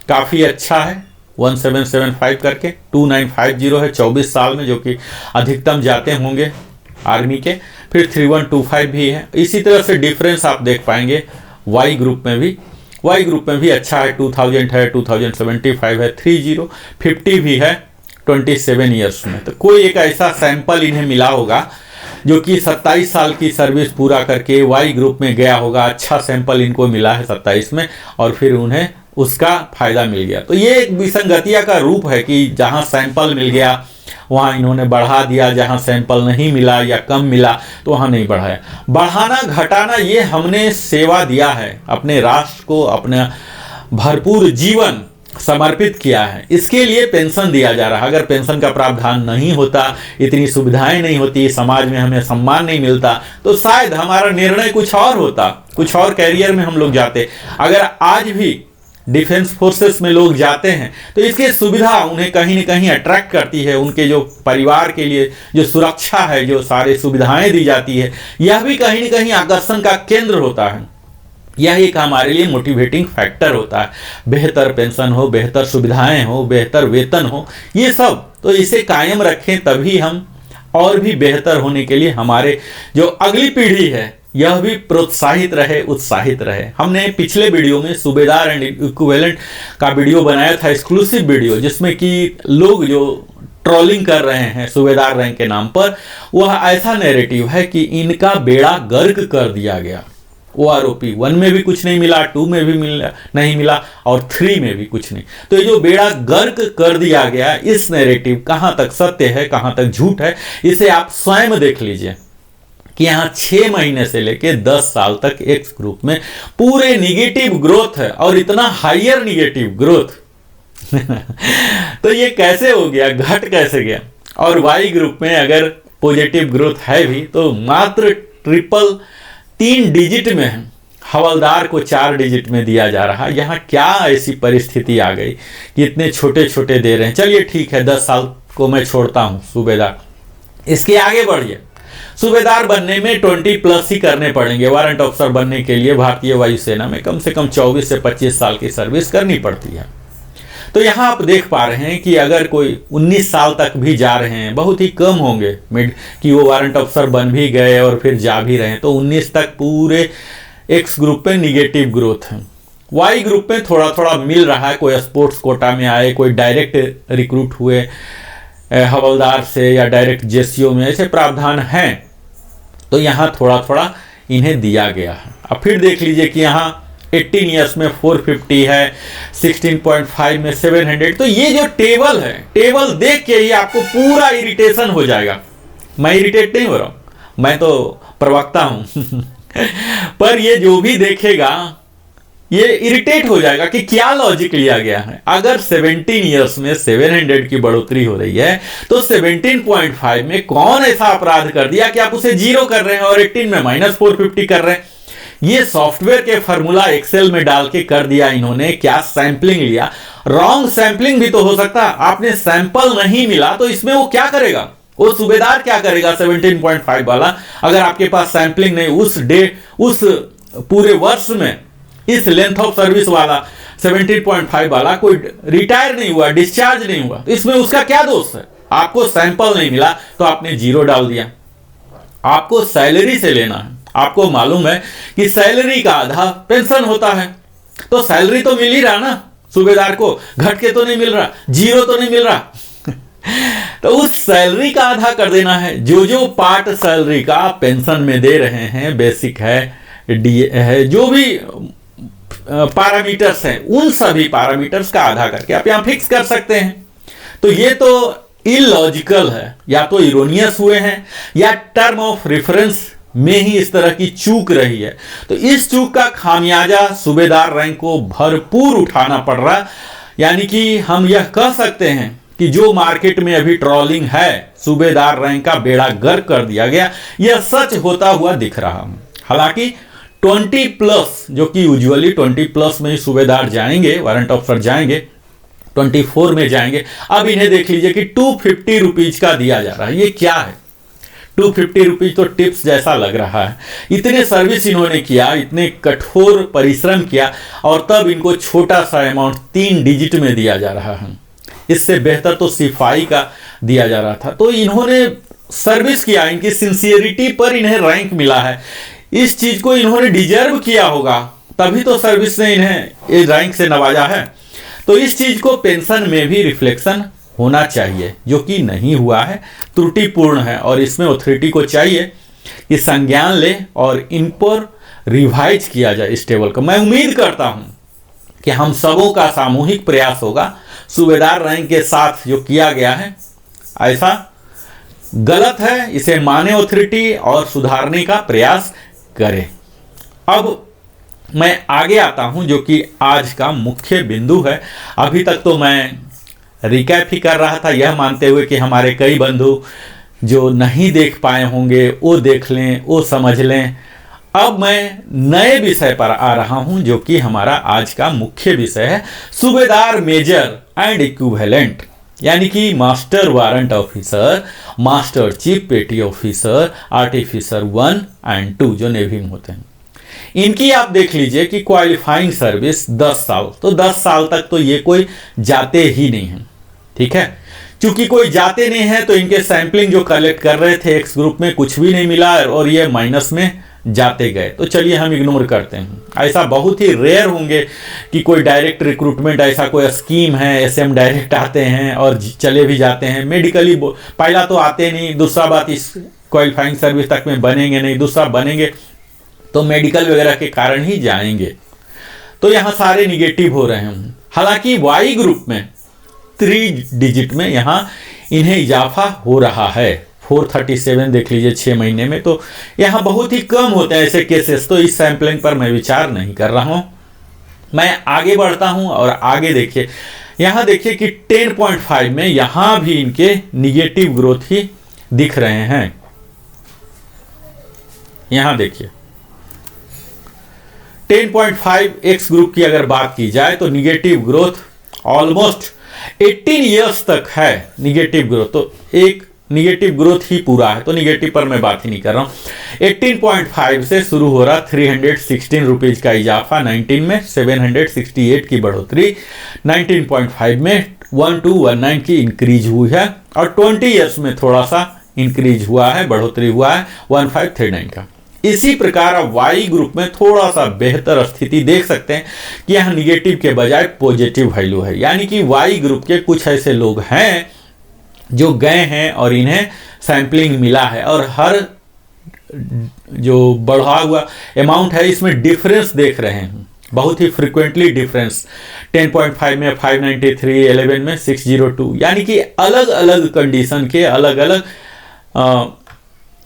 काफ़ी अच्छा है, 1775 करके 2950 है 24 साल में, जो कि अधिकतम जाते होंगे आर्मी के। फिर 3125 भी है। इसी तरह से डिफरेंस आप देख पाएंगे वाई ग्रुप में भी। वाई ग्रुप में भी अच्छा है, 2000 है, 2075 है, 3050 भी है 27 ईयर्स में। तो कोई एक ऐसा सैंपल इन्हें मिला होगा जो कि 27 साल की सर्विस पूरा करके वाई ग्रुप में गया होगा। अच्छा सैंपल इनको मिला है 27 में, और फिर उन्हें उसका फायदा मिल गया। तो ये एक विसंगतिया का रूप है कि जहां सैंपल मिल गया वहां इन्होंने बढ़ा दिया, जहां सैंपल नहीं मिला या कम मिला तो वहां नहीं बढ़ाया। बढ़ाना घटाना ये हमने सेवा दिया है, अपने राष्ट्र को अपना भरपूर जीवन समर्पित किया है, इसके लिए पेंशन दिया जा रहा है। अगर पेंशन का प्रावधान नहीं होता, इतनी सुविधाएं नहीं होती, समाज में हमें सम्मान नहीं मिलता, तो शायद हमारा निर्णय कुछ और होता, कुछ और कैरियर में हम लोग जाते। अगर आज भी डिफेंस फोर्सेस में लोग जाते हैं तो इसकी सुविधा उन्हें कहीं न कहीं अट्रैक्ट करती है। उनके जो परिवार के लिए जो सुरक्षा है, जो सारी सुविधाएं दी जाती है, यह भी कहीं न कहीं आकर्षण का केंद्र होता है। यह एक हमारे लिए मोटिवेटिंग फैक्टर होता है। बेहतर पेंशन हो, बेहतर सुविधाएं हो, बेहतर वेतन हो, ये सब तो इसे कायम रखें, तभी हम और भी बेहतर होने के लिए हमारे जो अगली पीढ़ी है यह भी प्रोत्साहित रहे, उत्साहित रहे। हमने पिछले वीडियो में सूबेदार एंड इक्विवेलेंट का वीडियो बनाया था, एक्सक्लूसिव वीडियो, जिसमें कि लोग जो ट्रोलिंग कर रहे हैं सूबेदार रैंक के नाम पर, वह ऐसा नैरेटिव है कि इनका बेड़ा गर्क कर दिया गया। OROP 1 में भी कुछ नहीं मिला, 2 में भी नहीं मिला, और 3 में भी कुछ नहीं। तो ये जो बेड़ा गर्क कर दिया गया, इस नैरेटिव कहाँ तक सत्य है, कहाँ तक झूठ है, इसे आप स्वयं देख लीजिए कि यहाँ 6 महीने से लेके 10 साल तक एक्स ग्रुप में पूरे निगेटिव ग्रोथ है, और इतना हाइयर निगेटिव ग्रोथ तो ये कैसे हो गया, घट कैसे गया। और वाई ग्रुप में अगर पॉजिटिव ग्रोथ है भी तो मात्र 3 डिजिट में है, हवलदार को 4 डिजिट में दिया जा रहा है। यहाँ क्या ऐसी परिस्थिति आ गई कि इतने छोटे छोटे दे रहे हैं। चलिए ठीक है, 10 साल को मैं छोड़ता हूँ सूबेदार, इसके आगे बढ़िए। सूबेदार बनने में 20+ ही करने पड़ेंगे। वारंट ऑफिसर बनने के लिए भारतीय वायुसेना में कम से कम 24 से 25 साल की सर्विस करनी पड़ती है। तो यहाँ आप देख पा रहे हैं कि अगर कोई 19 साल तक भी जा रहे हैं, बहुत ही कम होंगे कि वो वारंट ऑफिसर बन भी गए और फिर जा भी रहे हैं, तो 19 तक पूरे एक्स ग्रुप में निगेटिव ग्रोथ है। वाई ग्रुप में थोड़ा थोड़ा मिल रहा है, कोई स्पोर्ट्स कोटा में आए, कोई डायरेक्ट रिक्रूट हुए हवलदार से, या डायरेक्ट जेसीओ में, ऐसे प्रावधान हैं। तो यहाँ थोड़ा थोड़ा इन्हें दिया गया है। अब फिर देख लीजिए कि यहाँ 18 ईयर्स में 450 है, 16.5 में 700। तो ये जो टेबल है, टेबल देख के ही आपको पूरा इरिटेशन हो जाएगा। मैं इरिटेट नहीं हो रहा हूँ, मैं तो प्रवक्ता हूँ पर ये जो भी देखेगा ये इरिटेट हो जाएगा कि क्या लॉजिक लिया गया है। अगर 17 ईयर्स में 700 की बढ़ोतरी हो रही है तो 17.5 में कौन ऐसा अपराध कर दिया कि आप उसे 0 कर रहे हैं और 18 में -450 कर रहे हैं। ये सॉफ्टवेयर के फॉर्मूला एक्सेल में डाल के कर दिया इन्होंने। क्या सैंपलिंग लिया, रॉन्ग सैंपलिंग भी तो हो सकता है। आपने सैंपल नहीं मिला तो इसमें वो क्या करेगा, वो सूबेदार क्या करेगा 17.5 वाला, अगर आपके पास सैंपलिंग नहीं उस पूरे वर्ष में, इस लेंथ ऑफ सर्विस वाला 17.5 वाला कोई रिटायर नहीं हुआ, डिस्चार्ज नहीं हुआ, तो इसमें उसका क्या दोष है। आपको सैंपल नहीं मिला तो आपने 0 डाल दिया। आपको सैलरी से लेना है, आपको मालूम है कि सैलरी का आधा पेंशन होता है, तो सैलरी तो मिल ही रहा ना सूबेदार को, घट के तो नहीं मिल रहा, 0 तो नहीं मिल रहा तो उस सैलरी का आधा कर देना है। जो पार्ट सैलरी का पेंशन में दे रहे हैं, बेसिक है, डीए है, जो भी पैरामीटर्स हैं, उन सभी पैरामीटर्स का आधा करके आप यहां फिक्स कर सकते हैं। तो ये तो इलॉजिकल है, या तो इरोनियस हुए हैं, या टर्म ऑफ रेफरेंस में ही इस तरह की चूक रही है। तो इस चूक का खामियाजा सूबेदार रैंक को भरपूर उठाना पड़ रहा। यानी कि हम यह कह सकते हैं कि जो मार्केट में अभी ट्रोलिंग है, सूबेदार रैंक का बेड़ा गर्क कर दिया गया, यह सच होता हुआ दिख रहा है। हालांकि 20+, जो कि यूजुअली 20+ में ही सूबेदार जाएंगे, वारंट ऑफिसर जाएंगे, 24 में जाएंगे। अब इन्हें देख लीजिए कि 250 रुपीज का दिया जा रहा है। ये क्या है? 250 रुपीज तो टिप्स जैसा लग रहा है। इतने सर्विस इन्होंने किया, इतने कठोर परिश्रम किया, और तब इनको छोटा सा अमाउंट 3 डिजिट में दिया जा रहा है। इससे बेहतर तो सिपाही का दिया जा रहा था। तो इन्होंने सर्विस किया, इनकी सिंसियरिटी पर इन्हें रैंक मिला है। इस चीज को इन्होंने डिजर्व किया होगा, तभी तो सर्विस ने इन्हें इस रैंक से नवाजा है। तो इस चीज को पेंशन में भी रिफ्लेक्शन होना चाहिए, जो कि नहीं हुआ है, त्रुटिपूर्ण है। और इसमें अथॉरिटी को चाहिए कि संज्ञान ले और इन पर रिवाइज किया जाए इस टेबल को। मैं उम्मीद करता हूं कि हम सबों का सामूहिक प्रयास होगा। सूबेदार रैंक के साथ जो किया गया है ऐसा गलत है, इसे माने अथॉरिटी और सुधारने का प्रयास करे। अब मैं आगे आता हूं, जो कि आज का मुख्य बिंदु है। अभी तक तो मैं रिकैप ही कर रहा था, यह मानते हुए कि हमारे कई बंधु जो नहीं देख पाए होंगे वो देख लें, वो समझ लें। अब मैं नए विषय पर आ रहा हूं, जो कि हमारा आज का मुख्य विषय है, सूबेदार मेजर एंड इक्विवेलेंट, यानी कि master warrant officer, master chief पेटी ऑफिसर, आर्टिफिसर 1 और 2 जो नेवी में होते हैं। इनकी आप देख लीजिए कि क्वालिफाइंग सर्विस 10 साल, तो 10 साल तक तो ये कोई जाते ही नहीं है। ठीक है, चूंकि कोई जाते नहीं है तो इनके सैंपलिंग जो कलेक्ट कर रहे थे एक्स ग्रुप में कुछ भी नहीं मिला और ये माइनस में जाते गए। तो चलिए हम इग्नोर करते हैं। ऐसा बहुत ही रेयर होंगे कि कोई डायरेक्ट रिक्रूटमेंट, ऐसा कोई स्कीम है, एसएम डायरेक्ट आते हैं और चले भी जाते हैं। मेडिकली पहला तो आते नहीं, दूसरा बात इस क्वालिफाइंग सर्विस तक में बनेंगे नहीं, दूसरा बनेंगे तो मेडिकल वगैरह के कारण ही जाएंगे। तो यहाँ सारे निगेटिव हो रहे हैं। हालांकि वाई ग्रुप में 3 डिजिट में यहाँ इन्हें इजाफा हो रहा है। 437 देख लीजिए 6 महीने में, तो यहाँ बहुत ही कम होते हैं ऐसे केसेस। तो इस सैंपलिंग पर मैं विचार नहीं कर रहा हूँ। मैं आगे बढ़ता हूँ और आगे देखिए, यहाँ देखिए कि 10.5 में यहाँ भी इनके निगेटिव ग्रोथ ही दिख रहे हैं। यहाँ देखिए 10.5 एक्स ग्रुप की अगर बात की जाए तो निगेटिव ग्रोथ ऑलमोस्ट 18 इयर्स तक है निगेटिव ग्रोथ। तो एक निगेटिव ग्रोथ ही पूरा है, तो निगेटिव पर मैं बात ही नहीं कर रहा हूं। 18.5 से शुरू हो रहा 316 रुपीज का इजाफा 19 में, 768 की बढ़ोतरी 19.5 में, 1219 की इंक्रीज हुई है और 20 इयर्स में थोड़ा सा इंक्रीज हुआ है, बढ़ोतरी हुआ है 1539 का। इसी प्रकार अब वाई ग्रुप में थोड़ा सा बेहतर स्थिति देख सकते हैं कि यहाँ निगेटिव के बजाय पॉजिटिव वैल्यू है। यानी कि वाई ग्रुप के कुछ ऐसे लोग हैं जो गए हैं और इन्हें सैंपलिंग मिला है, और हर जो बढ़ा हुआ अमाउंट है इसमें डिफरेंस देख रहे हैं, बहुत ही फ्रिक्वेंटली डिफरेंस। 10.5 में 593, 11 में 602, यानी कि अलग अलग कंडीशन के अलग अलग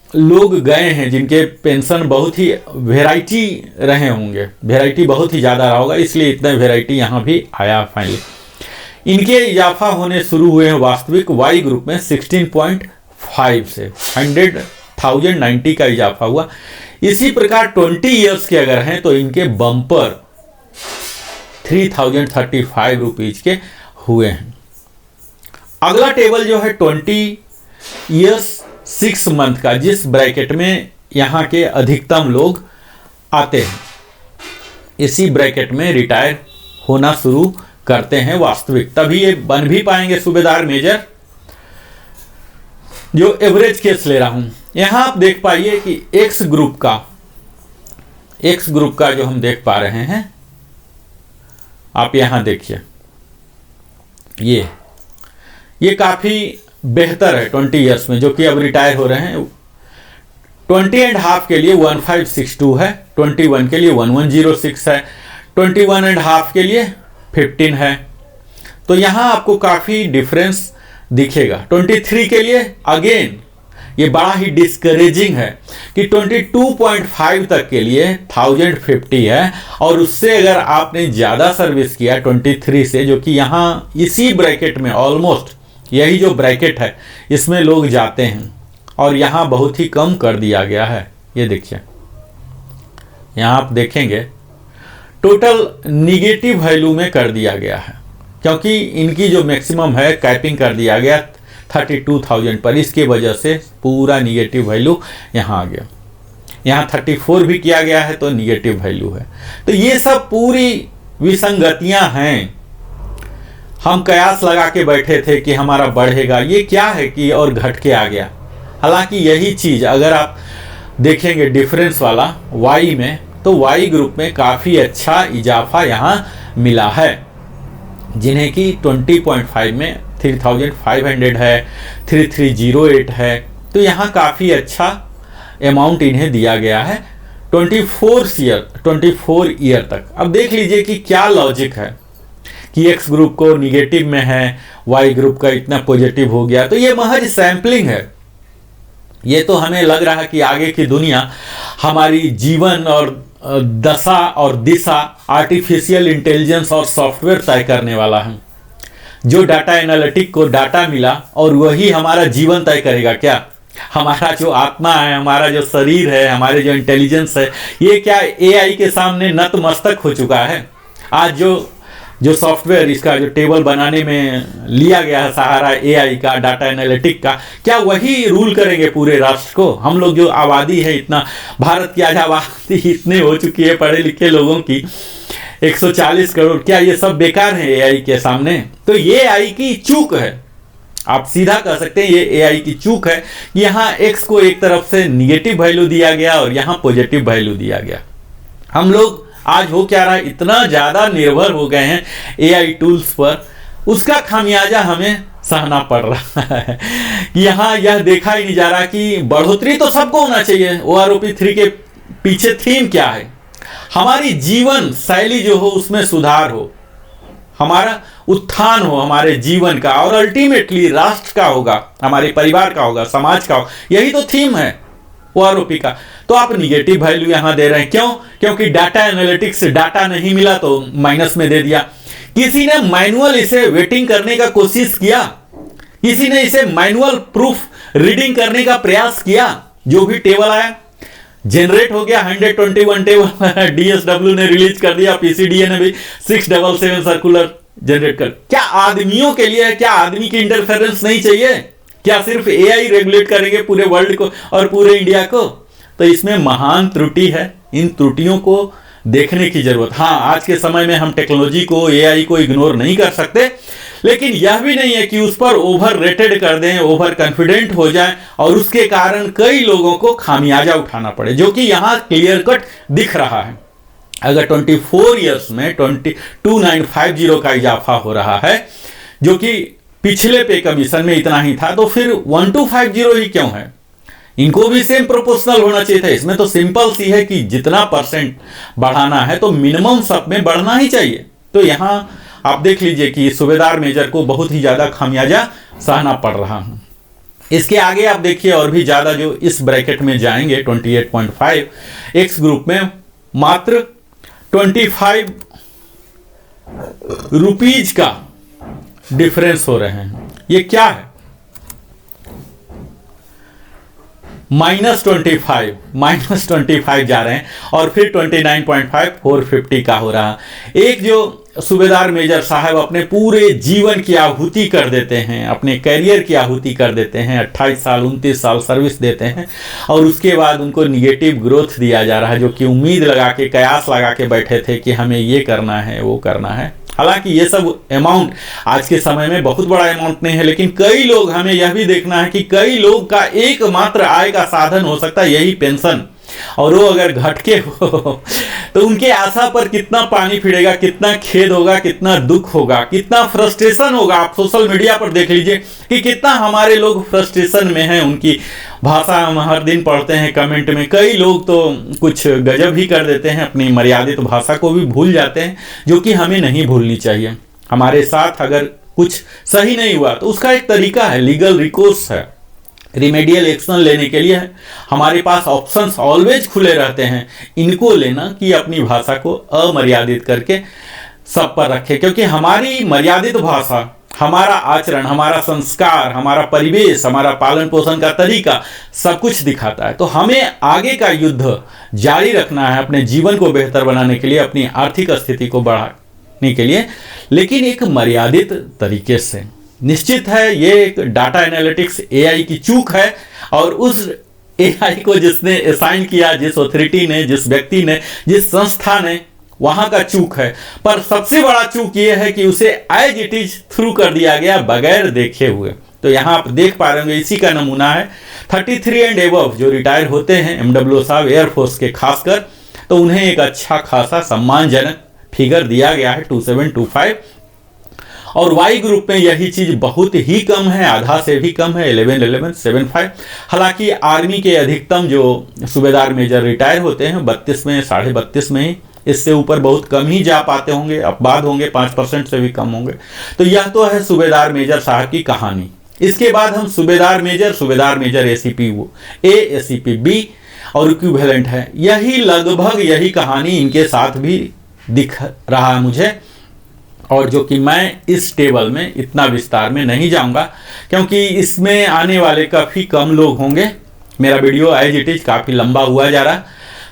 लोग गए हैं जिनके पेंशन बहुत ही वेराइटी रहे होंगे, वेराइटी बहुत ही ज़्यादा रहा होगा, इसलिए इतना वेराइटी यहाँ भी आया फाइनली। इनके इजाफा होने शुरू हुए हैं वास्तविक वाई ग्रुप में 16.5 से 100,090 का इजाफा हुआ। इसी प्रकार 20 इयर्स के अगर हैं तो इनके बम्पर 3035 रुपीज के हुए हैं। अगला टेबल जो है 20 इयर्स 6 मंथ का, जिस ब्रैकेट में यहाँ के अधिकतम लोग आते हैं, इसी ब्रैकेट में रिटायर होना शुरू करते हैं वास्तविक, तभी ये बन भी पाएंगे सूबेदार मेजर। जो एवरेज केस ले रहा हूं, यहां आप देख पाइए कि एक्स ग्रुप का जो हम देख पा रहे हैं, आप यहां देखिए, ये काफी बेहतर है 20 इयर्स में, जो कि अब रिटायर हो रहे हैं। 20.5 के लिए 1562 है, 21 के लिए 1106 है, 21.5 के लिए 15 है। तो यहां आपको काफी डिफरेंस दिखेगा। 23 के लिए अगेन ये बड़ा ही डिस्करेजिंग है कि 22.5 तक के लिए 1050 है, और उससे अगर आपने ज्यादा सर्विस किया 23 से, जो कि यहां इसी ब्रैकेट में ऑलमोस्ट यही जो ब्रैकेट है इसमें लोग जाते हैं, और यहां बहुत ही कम कर दिया गया है। ये देखिए, यहां आप देखेंगे टोटल निगेटिव वैल्यू में कर दिया गया है। क्योंकि इनकी जो मैक्सिमम है कैपिंग कर दिया गया 32,000 पर, इसके वजह से पूरा निगेटिव वैल्यू यहाँ आ गया। यहाँ 34 भी किया गया है तो निगेटिव वैल्यू है। तो ये सब पूरी विसंगतियां हैं। हम कयास लगा के बैठे थे कि हमारा बढ़ेगा, ये क्या है कि और घट के आ गया। हालांकि यही चीज़ अगर आप देखेंगे डिफरेंस वाला वाई में, तो वाई ग्रुप में काफ़ी अच्छा इजाफा यहाँ मिला है, जिन्हें कि 20.5 में 3,500 है, 3,308 है। तो यहाँ काफ़ी अच्छा अमाउंट इन्हें दिया गया है 24 ईयर तक। अब देख लीजिए कि क्या लॉजिक है कि एक्स ग्रुप को निगेटिव में है, वाई ग्रुप का इतना पॉजिटिव हो गया। तो ये महज सैंपलिंग है। ये तो हमें लग रहा है कि आगे की दुनिया हमारी जीवन और दशा और दिशा आर्टिफिशियल इंटेलिजेंस और सॉफ्टवेयर तय करने वाला है। जो डाटा एनालिटिक को डाटा मिला और वही हमारा जीवन तय करेगा क्या? हमारा जो आत्मा है, हमारा जो शरीर है, हमारे जो इंटेलिजेंस है, ये क्या एआई के सामने नतमस्तक हो चुका है? आज जो सॉफ्टवेयर इसका जो टेबल बनाने में लिया गया है सहारा एआई का, डाटा एनालिटिक का, क्या वही रूल करेंगे पूरे राष्ट्र को? हम लोग जो आबादी है, इतना भारत की आज आबादी इतनी हो चुकी है पढ़े लिखे लोगों की 140 करोड़, क्या ये सब बेकार है एआई के सामने? तो ये एआई की चूक है, आप सीधा कह सकते हैं ये एआई की चूक है। यहाँ एक्स को एक तरफ से निगेटिव वैल्यू दिया गया और यहाँ पॉजिटिव वैल्यू दिया गया। हम लोग आज हो क्या रहा है, इतना ज़्यादा निर्भर हो गए हैं एआई टूल्स पर, उसका खामियाजा हमें सहना पड़ रहा है। यहाँ यह देखा ही नहीं जा रहा कि बढ़ोतरी तो सबको होना चाहिए। OROP 3 के पीछे थीम क्या है? हमारी जीवन शैली जो हो उसमें सुधार हो, हमारा उत्थान हो हमारे जीवन का, और अल्टीमेटली राष्ट्र का होगा, हमारे परिवार का होगा, समाज का होगा। यही तो थीम है OROP का। तो आप निगेटिव वैल्यू यहां दे रहे हैं, क्यों? क्योंकि डाटा एनालिटिक्स से डाटा नहीं मिला तो माइनस में दे दिया। किसी ने मैनुअल इसे वेटिंग करने का कोशिश किया, किसी ने इसे मैनुअल प्रूफ रीडिंग करने का प्रयास किया। जो भी टेबल आया जनरेट हो गया, 121 टेबल DSW ने रिलीज कर दिया, PCDA ने भी 677 सर्कुलर जनरेट कर। क्या आदमियों के लिए, क्या आदमी की इंटरफेरेंस नहीं चाहिए? क्या सिर्फ एआई रेगुलेट करेंगे पूरे वर्ल्ड को और पूरे इंडिया को? तो इसमें महान त्रुटि है, इन त्रुटियों को देखने की जरूरत। हाँ, आज के समय में हम टेक्नोलॉजी को, एआई को इग्नोर नहीं कर सकते, लेकिन यह भी नहीं है कि उस पर ओवर रेटेड कर दें, ओवर कॉन्फिडेंट हो जाए और उसके कारण कई लोगों को खामियाजा उठाना पड़े, जो कि यहाँ क्लियर कट दिख रहा है। अगर 24 ईयर्स में 2950 का इजाफा हो रहा है, जो कि पिछले पे कमीशन में इतना ही था, तो फिर 1250 ही क्यों है? इनको भी सेम प्रोपोर्शनल होना चाहिए था। इसमें तो सिंपल सी है कि जितना परसेंट बढ़ाना है तो मिनिमम सब में बढ़ना ही चाहिए। तो यहाँ आप देख लीजिए कि सूबेदार मेजर को बहुत ही ज्यादा खामियाजा सहना पड़ रहा है। इसके आगे आप देखिए और भी ज्यादा जो इस ब्रैकेट में जाएंगे 28.5 एक्स ग्रुप में मात्र 25 रुपीज का डिफरेंस हो रहे हैं। ये क्या है? -25 जा रहे हैं और फिर 29.5 450 का हो रहा। एक जो सूबेदार मेजर साहब अपने पूरे जीवन की आहुति कर देते हैं, अपने करियर की आहुति कर देते हैं, 28 साल 29 साल सर्विस देते हैं और उसके बाद उनको निगेटिव ग्रोथ दिया जा रहा है, जो कि उम्मीद लगा के, कयास लगा के बैठे थे कि हमें ये करना है, वो करना है। हालांकि ये सब अमाउंट आज के समय में बहुत बड़ा अमाउंट नहीं है, लेकिन कई लोग, हमें यह भी देखना है कि कई लोग का एकमात्र आय का साधन हो सकता है यही पेंशन, और वो अगर घट के हो तो उनके आशा पर कितना पानी फिरेगा, कितना खेद होगा, कितना दुख होगा, कितना फ्रस्ट्रेशन होगा। आप सोशल मीडिया पर देख लीजिए कि कितना हमारे लोग फ्रस्ट्रेशन में हैं। उनकी भाषा हम हर दिन पढ़ते हैं कमेंट में, कई लोग तो कुछ गजब ही कर देते हैं, अपनी मर्यादित भाषा को भी भूल जाते हैं, जो कि हमें नहीं भूलनी चाहिए। हमारे साथ अगर कुछ सही नहीं हुआ तो उसका एक तरीका है, लीगल रिकोर्स है, रिमेडियल एक्शन लेने के लिए हमारे पास ऑप्शंस ऑलवेज खुले रहते हैं। इनको लेना कि अपनी भाषा को अमर्यादित करके सब पर रखें, क्योंकि हमारी मर्यादित भाषा, हमारा आचरण, हमारा संस्कार, हमारा परिवेश, हमारा पालन पोषण का तरीका सब कुछ दिखाता है। तो हमें आगे का युद्ध जारी रखना है, अपने जीवन को बेहतर बनाने के लिए, अपनी आर्थिक स्थिति को करने के लिए, लेकिन एक मर्यादित तरीके से। निश्चित है ये एक डाटा एनालिटिक्स एआई की चूक है, और उस एआई को जिसने असाइन किया, जिस अथॉरिटी ने, जिस व्यक्ति ने, जिस संस्था ने, वहां का चूक है। पर सबसे बड़ा चूक ये है कि उसे एज इट इज थ्रू कर दिया गया बगैर देखे हुए। तो यहां आप देख पा रहे होंगे, इसी का नमूना है 33 एंड एबव जो रिटायर होते हैं एमडब्ल्यू साहब एयरफोर्स के खासकर, तो उन्हें एक अच्छा खासा सम्मानजनक फिगर दिया गया है 2725। और वाई ग्रुप में यही चीज बहुत ही कम है, आधा से भी कम है 11,1175। हालांकि आर्मी के अधिकतम जो सूबेदार मेजर रिटायर होते हैं 32 में, 32.5 में ही, इससे ऊपर बहुत कम ही जा पाते होंगे, अपवाद होंगे, 5% से भी कम होंगे। तो यह तो है सूबेदार मेजर साहब की कहानी। इसके बाद हम सूबेदार मेजर एसीपी ए, एसीपी बी और इक्विवेलेंट है। यही लगभग यही कहानी इनके साथ भी दिख रहा है मुझे, और जो कि मैं इस टेबल में इतना विस्तार में नहीं जाऊंगा क्योंकि इसमें आने वाले काफ़ी कम लोग होंगे। मेरा वीडियो एज इट इज काफ़ी लंबा हुआ जा रहा,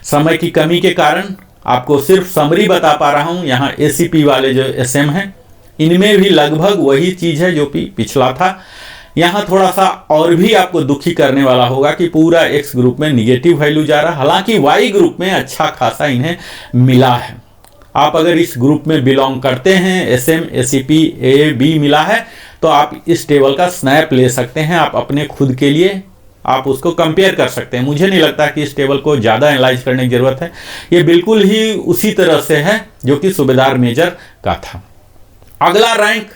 समय की कमी के कारण आपको सिर्फ समरी बता पा रहा हूं। यहाँ एसीपी वाले जो एसएम हैं इनमें भी लगभग वही चीज़ है जो कि पिछला था। यहाँ थोड़ा सा और भी आपको दुखी करने वाला होगा कि पूरा एक्स ग्रुप में निगेटिव वैल्यू जा रहा, हालांकि वाई ग्रुप में अच्छा खासा इन्हें मिला है। आप अगर इस ग्रुप में बिलोंग करते हैं, एसएम, एसीपी, ए, बी मिला है, तो आप इस टेबल का स्नैप ले सकते हैं, आप अपने खुद के लिए आप उसको कंपेयर कर सकते हैं। मुझे नहीं लगता कि इस टेबल को ज़्यादा एनालाइज करने की जरूरत है, ये बिल्कुल ही उसी तरह से है जो कि सूबेदार मेजर का था। अगला रैंक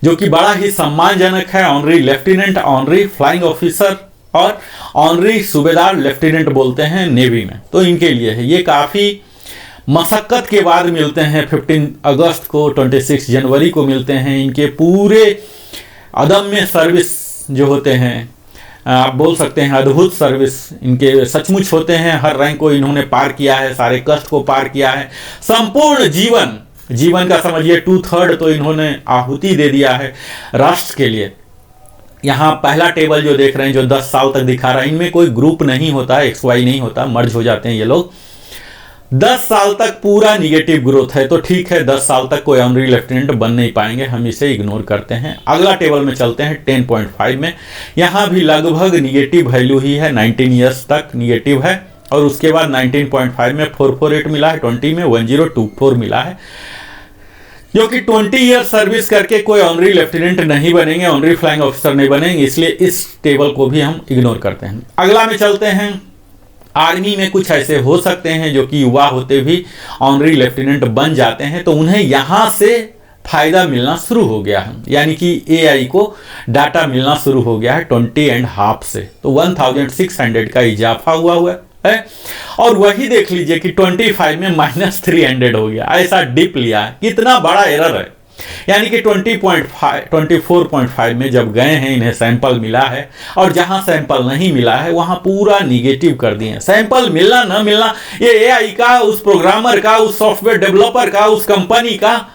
जो कि बड़ा ही सम्मानजनक है, honorary lieutenant, honorary flying officer और ऑनरी सूबेदार लेफ्टिनेंट बोलते हैं नेवी में, तो इनके लिए है। ये काफ़ी मशक्क़त के बाद मिलते हैं, 15 अगस्त को, 26 जनवरी को मिलते हैं। इनके पूरे अदम्य सर्विस जो होते हैं, आप बोल सकते हैं अद्भुत सर्विस इनके सचमुच होते हैं। हर रैंक को इन्होंने पार किया है, सारे कष्ट को पार किया है, संपूर्ण जीवन का समझिए 2/3 तो इन्होंने आहुति दे दिया है राष्ट्र के लिए। यहाँ पहला टेबल जो देख रहे हैं, जो 10 साल तक दिखा रहा है, इनमें कोई ग्रुप नहीं होता, XY नहीं होता, मर्ज हो जाते हैं ये लोग। 10 साल तक पूरा निगेटिव ग्रोथ है, तो ठीक है, 10 साल तक कोई ऑनरी लेफ्टिनेंट बन नहीं पाएंगे, हम इसे इग्नोर करते हैं। अगला टेबल में चलते हैं 10.5 में। यहाँ भी लगभग निगेटिव वैल्यू ही है, 19 ईयर्स तक निगेटिव है, और उसके बाद 19.5 में 448 मिला है, 20 में 1024 मिला है, जो कि 20 ईयर सर्विस करके कोई ऑनरी लेफ्टिनेंट नहीं बनेंगे, ऑनरी फ्लाइंग ऑफिसर नहीं बनेंगे, इसलिए इस टेबल को भी हम इग्नोर करते हैं। अगला में चलते हैं, आर्मी में कुछ ऐसे हो सकते हैं जो कि युवा होते भी ऑनरी लेफ्टिनेंट बन जाते हैं, तो उन्हें यहाँ से फायदा मिलना शुरू हो गया है, यानी कि एआई को डाटा मिलना शुरू हो गया है 20.5 से, तो 1600 का इजाफा हुआ है। और वही देख लीजिए कि 25 में -300 हो गया, ऐसा डिप लिया है, कितना बड़ा एरर है। यानी कि 24.5 में जब गए हैं, इन्हें सैंपल मिला है, और जहां सैंपल नहीं मिला है वहां पूरा निगेटिव कर दिए। सैंपल मिलना ना मिलना ये एआई का, उस प्रोग्रामर का, उस सॉफ्टवेयर डेवलपर का, उस कंपनी का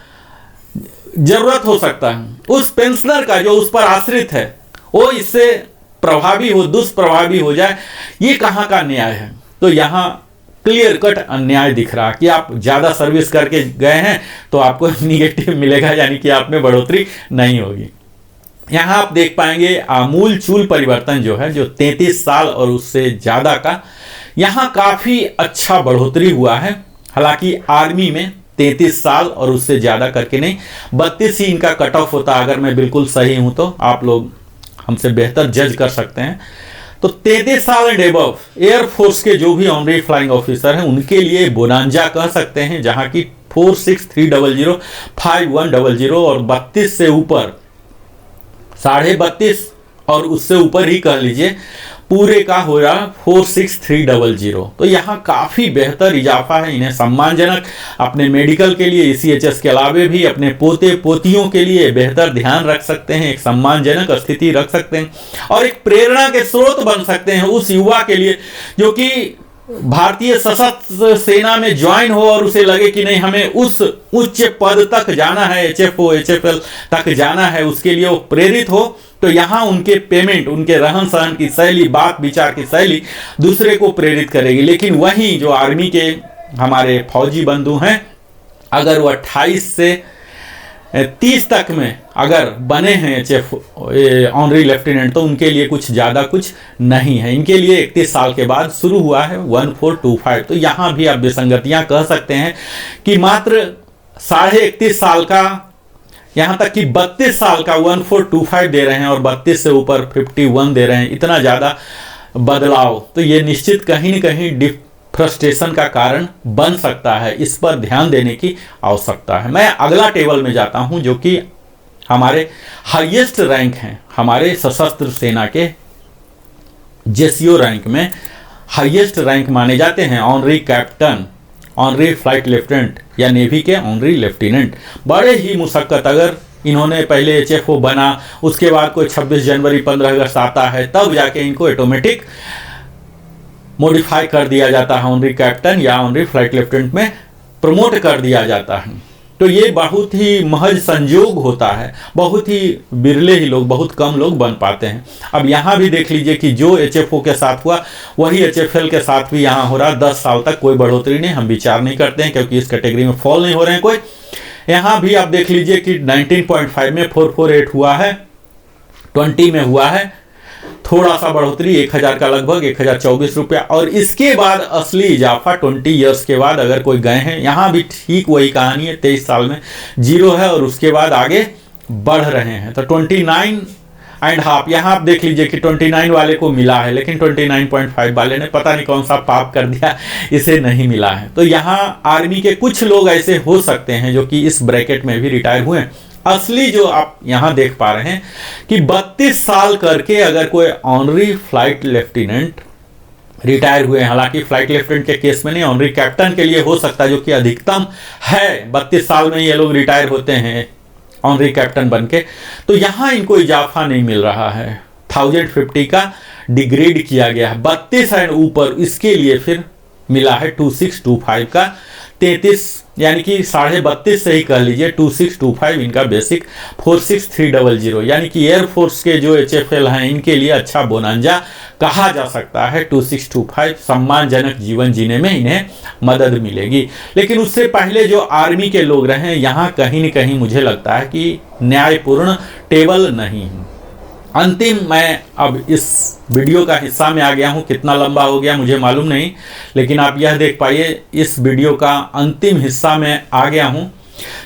जरूरत हो सकता है, उस पेंशनर का जो उस पर आश्रित है, वो इससे प्रभावी हो, दुष्प्रभावी हो जाए, ये कहां का न्याय है। तो यहां क्लियर कट अन्याय दिख रहा कि आप ज़्यादा सर्विस करके गए हैं तो आपको निगेटिव मिलेगा, यानी कि आप में बढ़ोतरी नहीं होगी। यहाँ आप देख पाएंगे आमूल चूल परिवर्तन जो है, जो 33 साल और उससे ज़्यादा का, यहाँ काफ़ी अच्छा बढ़ोतरी हुआ है। हालांकि आर्मी में 33 साल और उससे ज़्यादा करके नहीं, 32 ही इनका कट ऑफ होता, अगर मैं बिल्कुल सही हूँ तो आप लोग हमसे बेहतर जज कर सकते हैं। तो 33 साल एंड एबव एयरफोर्स के जो भी ऑनरी फ्लाइंग ऑफिसर हैं उनके लिए बोनांजा कह सकते हैं, जहां की 46300, 5100 और 32 से ऊपर 32.5 और उससे ऊपर ही कह लीजिए, पूरे का हो रहा 46300। तो यहाँ काफ़ी बेहतर इजाफा है। इन्हें सम्मानजनक अपने मेडिकल के लिए, ECHS के अलावे भी अपने पोते पोतियों के लिए बेहतर ध्यान रख सकते हैं, एक सम्मानजनक स्थिति रख सकते हैं, और एक प्रेरणा के स्रोत बन सकते हैं उस युवा के लिए जो कि भारतीय सशस्त्र सेना में ज्वाइन हो और उसे लगे कि नहीं, हमें उस उच्च पद तक जाना है, HFO, HFL तक जाना है, उसके लिए वो प्रेरित हो। तो यहाँ उनके पेमेंट, उनके रहन सहन की शैली, बात विचार की शैली दूसरे को प्रेरित करेगी। लेकिन वहीं जो आर्मी के हमारे फौजी बंधु हैं, अगर वो 28 से 30 तक में अगर बने हैं एचएफ ऑनरी लेफ्टिनेंट तो उनके लिए कुछ ज़्यादा कुछ नहीं है। इनके लिए 31 साल के बाद शुरू हुआ है 1425। तो यहाँ भी आप विसंगतियाँ कह सकते हैं कि मात्र 31.5 साल का, यहाँ तक कि 32 साल का 1425 दे रहे हैं और 32 से ऊपर 51 दे रहे हैं। इतना ज़्यादा बदलाव तो ये निश्चित कहीं न कहीं फ्रस्ट्रेशन का कारण बन सकता है। इस पर ध्यान देने की आवश्यकता है। मैं अगला टेबल में जाता हूं जो कि हमारे हाईएस्ट रैंक हैं, हमारे सशस्त्र सेना के जेसीओ रैंक में हाईएस्ट रैंक माने जाते हैं honorary captain, honorary flight lieutenant या नेवी के ऑनरी लेफ्टिनेंट। बड़े ही मुशक्कत, अगर इन्होंने पहले एचएफओ बना, उसके बाद कोई 26 जनवरी 15 अगस्त आता है, तब जाके इनको ऑटोमेटिक मॉडिफाई कर दिया जाता है, ऑनरी कैप्टन या ऑनरी फ्लाइट लेफ्टिनेंट में प्रमोट कर दिया जाता है। तो ये बहुत ही महज संयोग होता है, बहुत ही बिरले ही लोग, बहुत कम लोग बन पाते हैं। अब यहाँ भी देख लीजिए कि जो एचएफओ के साथ हुआ वही एचएफएल के साथ भी यहाँ हो रहा। 10 साल तक कोई बढ़ोतरी नहीं, हम विचार नहीं करते हैं क्योंकि इस कैटेगरी में फॉल नहीं हो रहे हैं कोई। यहाँ भी आप देख लीजिए कि 19.5 में 448 हुआ है, 20 में हुआ है थोड़ा सा बढ़ोतरी 1000 का लगभग 1024 रुपया, और इसके बाद असली इजाफा 20 ईयर्स के बाद अगर कोई गए हैं, यहाँ भी ठीक वही कहानी है। 23 साल में 0 है और उसके बाद आगे बढ़ रहे हैं। तो 29.5 यहाँ आप देख लीजिए कि 29 वाले को मिला है, लेकिन 29.5 वाले ने पता नहीं कौन सा पाप कर दिया, इसे नहीं मिला है। तो यहाँ आर्मी के कुछ लोग ऐसे हो सकते हैं जो कि इस ब्रैकेट में भी रिटायर हुए हैं। असली जो आप यहाँ देख पा रहे हैं कि 32 साल करके अगर कोई ऑनरी फ्लाइट लेफ्टिनेंट रिटायर हुए हैं, हालांकि फ्लाइट लेफ्टिनेंट के केस में नहीं, ऑनरी कैप्टन के लिए हो सकता है जो कि अधिकतम है, 32 साल में ये लोग रिटायर होते हैं ऑनरी कैप्टन बनके। तो यहाँ इनको इजाफा नहीं मिल रहा है, 1050 का डिग्रेड किया गया है। 32 एंड ऊपर इसके लिए फिर मिला है 2625 का 33, यानी कि 32.5 से ही कह लीजिए 2625 इनका बेसिक 46300, यानी कि एयरफोर्स के जो एचएफएल हैं इनके लिए अच्छा बोनांजा कहा जा सकता है। 2625 सम्मानजनक जीवन जीने में इन्हें मदद मिलेगी। लेकिन उससे पहले जो आर्मी के लोग रहे हैं, यहाँ कहीं न कहीं मुझे लगता है कि न्यायपूर्ण टेबल नहीं है। अंतिम, मैं अब इस वीडियो का हिस्सा में आ गया हूँ, कितना लंबा हो गया मुझे मालूम नहीं, लेकिन आप यह देख पाइए इस वीडियो का अंतिम हिस्सा में आ गया हूँ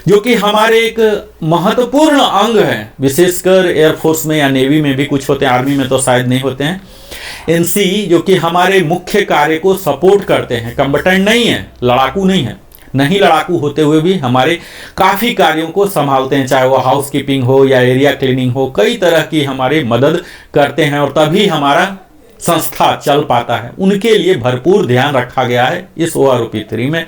जो कि हमारे एक महत्वपूर्ण अंग है, विशेषकर एयरफोर्स में या नेवी में भी कुछ होते हैं, आर्मी में तो शायद नहीं होते हैं। एनसी जो कि हमारे मुख्य कार्य को सपोर्ट करते हैं, कम्बटेंट नहीं है, लड़ाकू नहीं है, नहीं लड़ाकू होते हुए भी हमारे काफ़ी कार्यों को संभालते हैं, चाहे वो हाउस कीपिंग हो या एरिया क्लीनिंग हो, कई तरह की हमारी मदद करते हैं और तभी हमारा संस्था चल पाता है। उनके लिए भरपूर ध्यान रखा गया है। इस OROP 3 में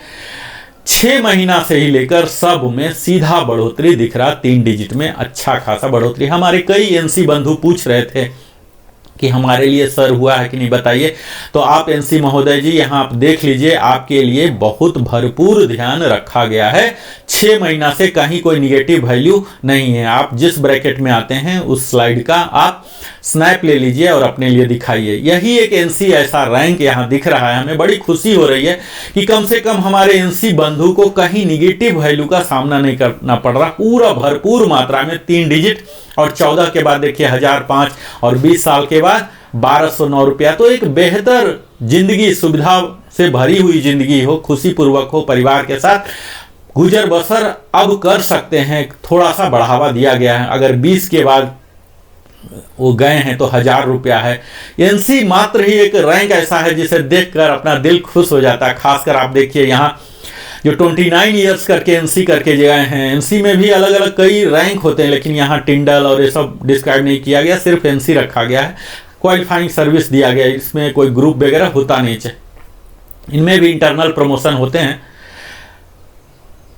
6 महीना से ही लेकर सब में सीधा बढ़ोतरी दिख रहा, 3 डिजिट में अच्छा खासा बढ़ोतरी। हमारे कई एनसी बंधु पूछ रहे थे कि हमारे लिए सर हुआ है कि नहीं, बताइए। तो आप एनसी महोदय जी यहाँ आप देख लीजिए, आपके लिए बहुत भरपूर ध्यान रखा गया है। 6 महीना से कहीं कोई निगेटिव वैल्यू नहीं है। आप जिस ब्रैकेट में आते हैं उस स्लाइड का आप स्नैप ले लीजिए और अपने लिए दिखाइए। यही एक एनसी ऐसा रैंक यहाँ दिख रहा है। हमें बड़ी खुशी हो रही है कि कम से कम हमारे एनसी बंधु को कहीं निगेटिव वैल्यू का सामना नहीं करना पड़ रहा, पूरा भरपूर मात्रा में 3 डिजिट, और 14 के बाद देखिए 1005 और 20 साल के बाद 1209 रुपया। तो एक बेहतर जिंदगी, सुविधा से भरी हुई जिंदगी हो, खुशी पूर्वक हो, परिवार के साथ गुजर बसर अब कर सकते हैं। थोड़ा सा बढ़ावा दिया गया है, अगर 20 के बाद वो गए हैं तो 1000 रुपया है। एनसी मात्र ही एक रैंक ऐसा है जिसे देखकर अपना दिल खुश हो जाता है। खासकर आप देखिए यहाँ जो 29 ईयर्स करके एनसी करके गए हैं, एनसी में भी अलग अलग कई रैंक होते हैं, लेकिन यहाँ टिंडल और ये सब डिस्क्राइब नहीं किया गया, सिर्फ एनसी रखा गया है। क्वालिफाइंग सर्विस दिया गया, इसमें कोई ग्रुप वगैरह होता नहीं चाहिए। इनमें भी इंटरनल प्रमोशन होते हैं।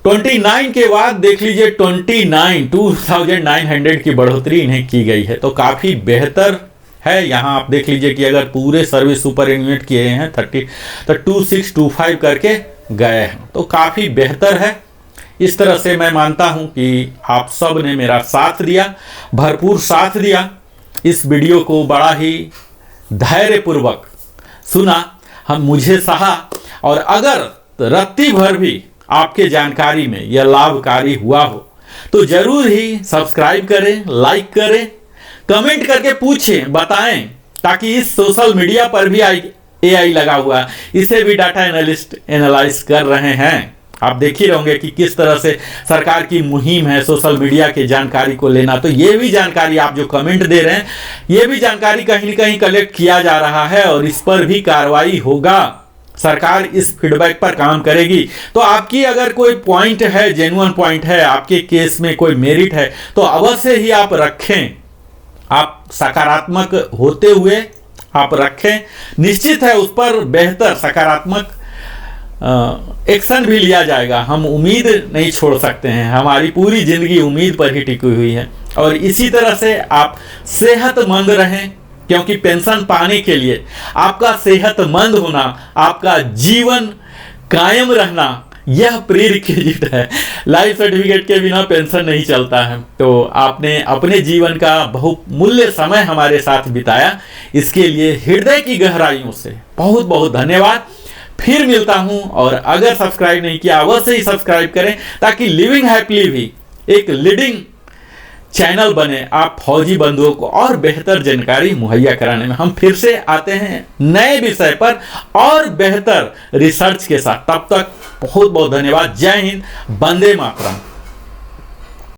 29 के बाद देख लीजिए 29,900 की बढ़ोतरी इन्हें की गई है, तो काफ़ी बेहतर है। यहाँ आप देख लीजिए कि अगर पूरे सर्विस सुपर एन्यूएट किए हैं 30 तो 2625 करके गए हैं, तो काफ़ी बेहतर है। इस तरह से मैं मानता हूँ कि आप सब ने मेरा साथ दिया, भरपूर साथ दिया। इस वीडियो को बड़ा ही धैर्यपूर्वक सुना, हम मुझे सहा, और अगर रत्ती भर भी आपके जानकारी में यह लाभकारी हुआ हो तो जरूर ही सब्सक्राइब करें, लाइक करें, कमेंट करके पूछें, बताएं, ताकि इस सोशल मीडिया पर भी एआई लगा हुआ, इसे भी डाटा एनालिस्ट एनालाइज कर रहे हैं। आप देख ही रहोगे कि किस तरह से सरकार की मुहिम है सोशल मीडिया की जानकारी को लेना। तो ये भी जानकारी आप जो कमेंट दे रहे हैं, ये भी जानकारी कहीं न कहीं कलेक्ट किया जा रहा है और इस पर भी कार्रवाई होगा। सरकार इस फीडबैक पर काम करेगी। तो आपकी अगर कोई पॉइंट है, जेन्युइन पॉइंट है, आपके केस में कोई मेरिट है, तो अवश्य ही आप रखें। आप सकारात्मक होते हुए आप रखें, निश्चित है उस पर बेहतर सकारात्मक एक्शन भी लिया जाएगा। हम उम्मीद नहीं छोड़ सकते हैं, हमारी पूरी जिंदगी उम्मीद पर ही टिकी हुई है। और इसी तरह से आप सेहतमंद रहें, क्योंकि पेंशन पाने के लिए आपका सेहतमंद होना, आपका जीवन कायम रहना, यह प्रीरिक्विजिट है। लाइफ सर्टिफिकेट के बिना पेंशन नहीं चलता है। तो आपने अपने जीवन का बहुमूल्य समय हमारे साथ बिताया, इसके लिए हृदय की गहराइयों से बहुत बहुत धन्यवाद। फिर मिलता हूं, और अगर सब्सक्राइब नहीं किया अवश्य ही सब्सक्राइब करें, ताकि लिविंग हैप्पीली भी एक लीडिंग चैनल बने, आप फौजी बंधुओं को और बेहतर जानकारी मुहैया कराने में। हम फिर से आते हैं नए विषय पर और बेहतर रिसर्च के साथ। तब तक बहुत बहुत धन्यवाद। जय हिंद, वंदे मातरम।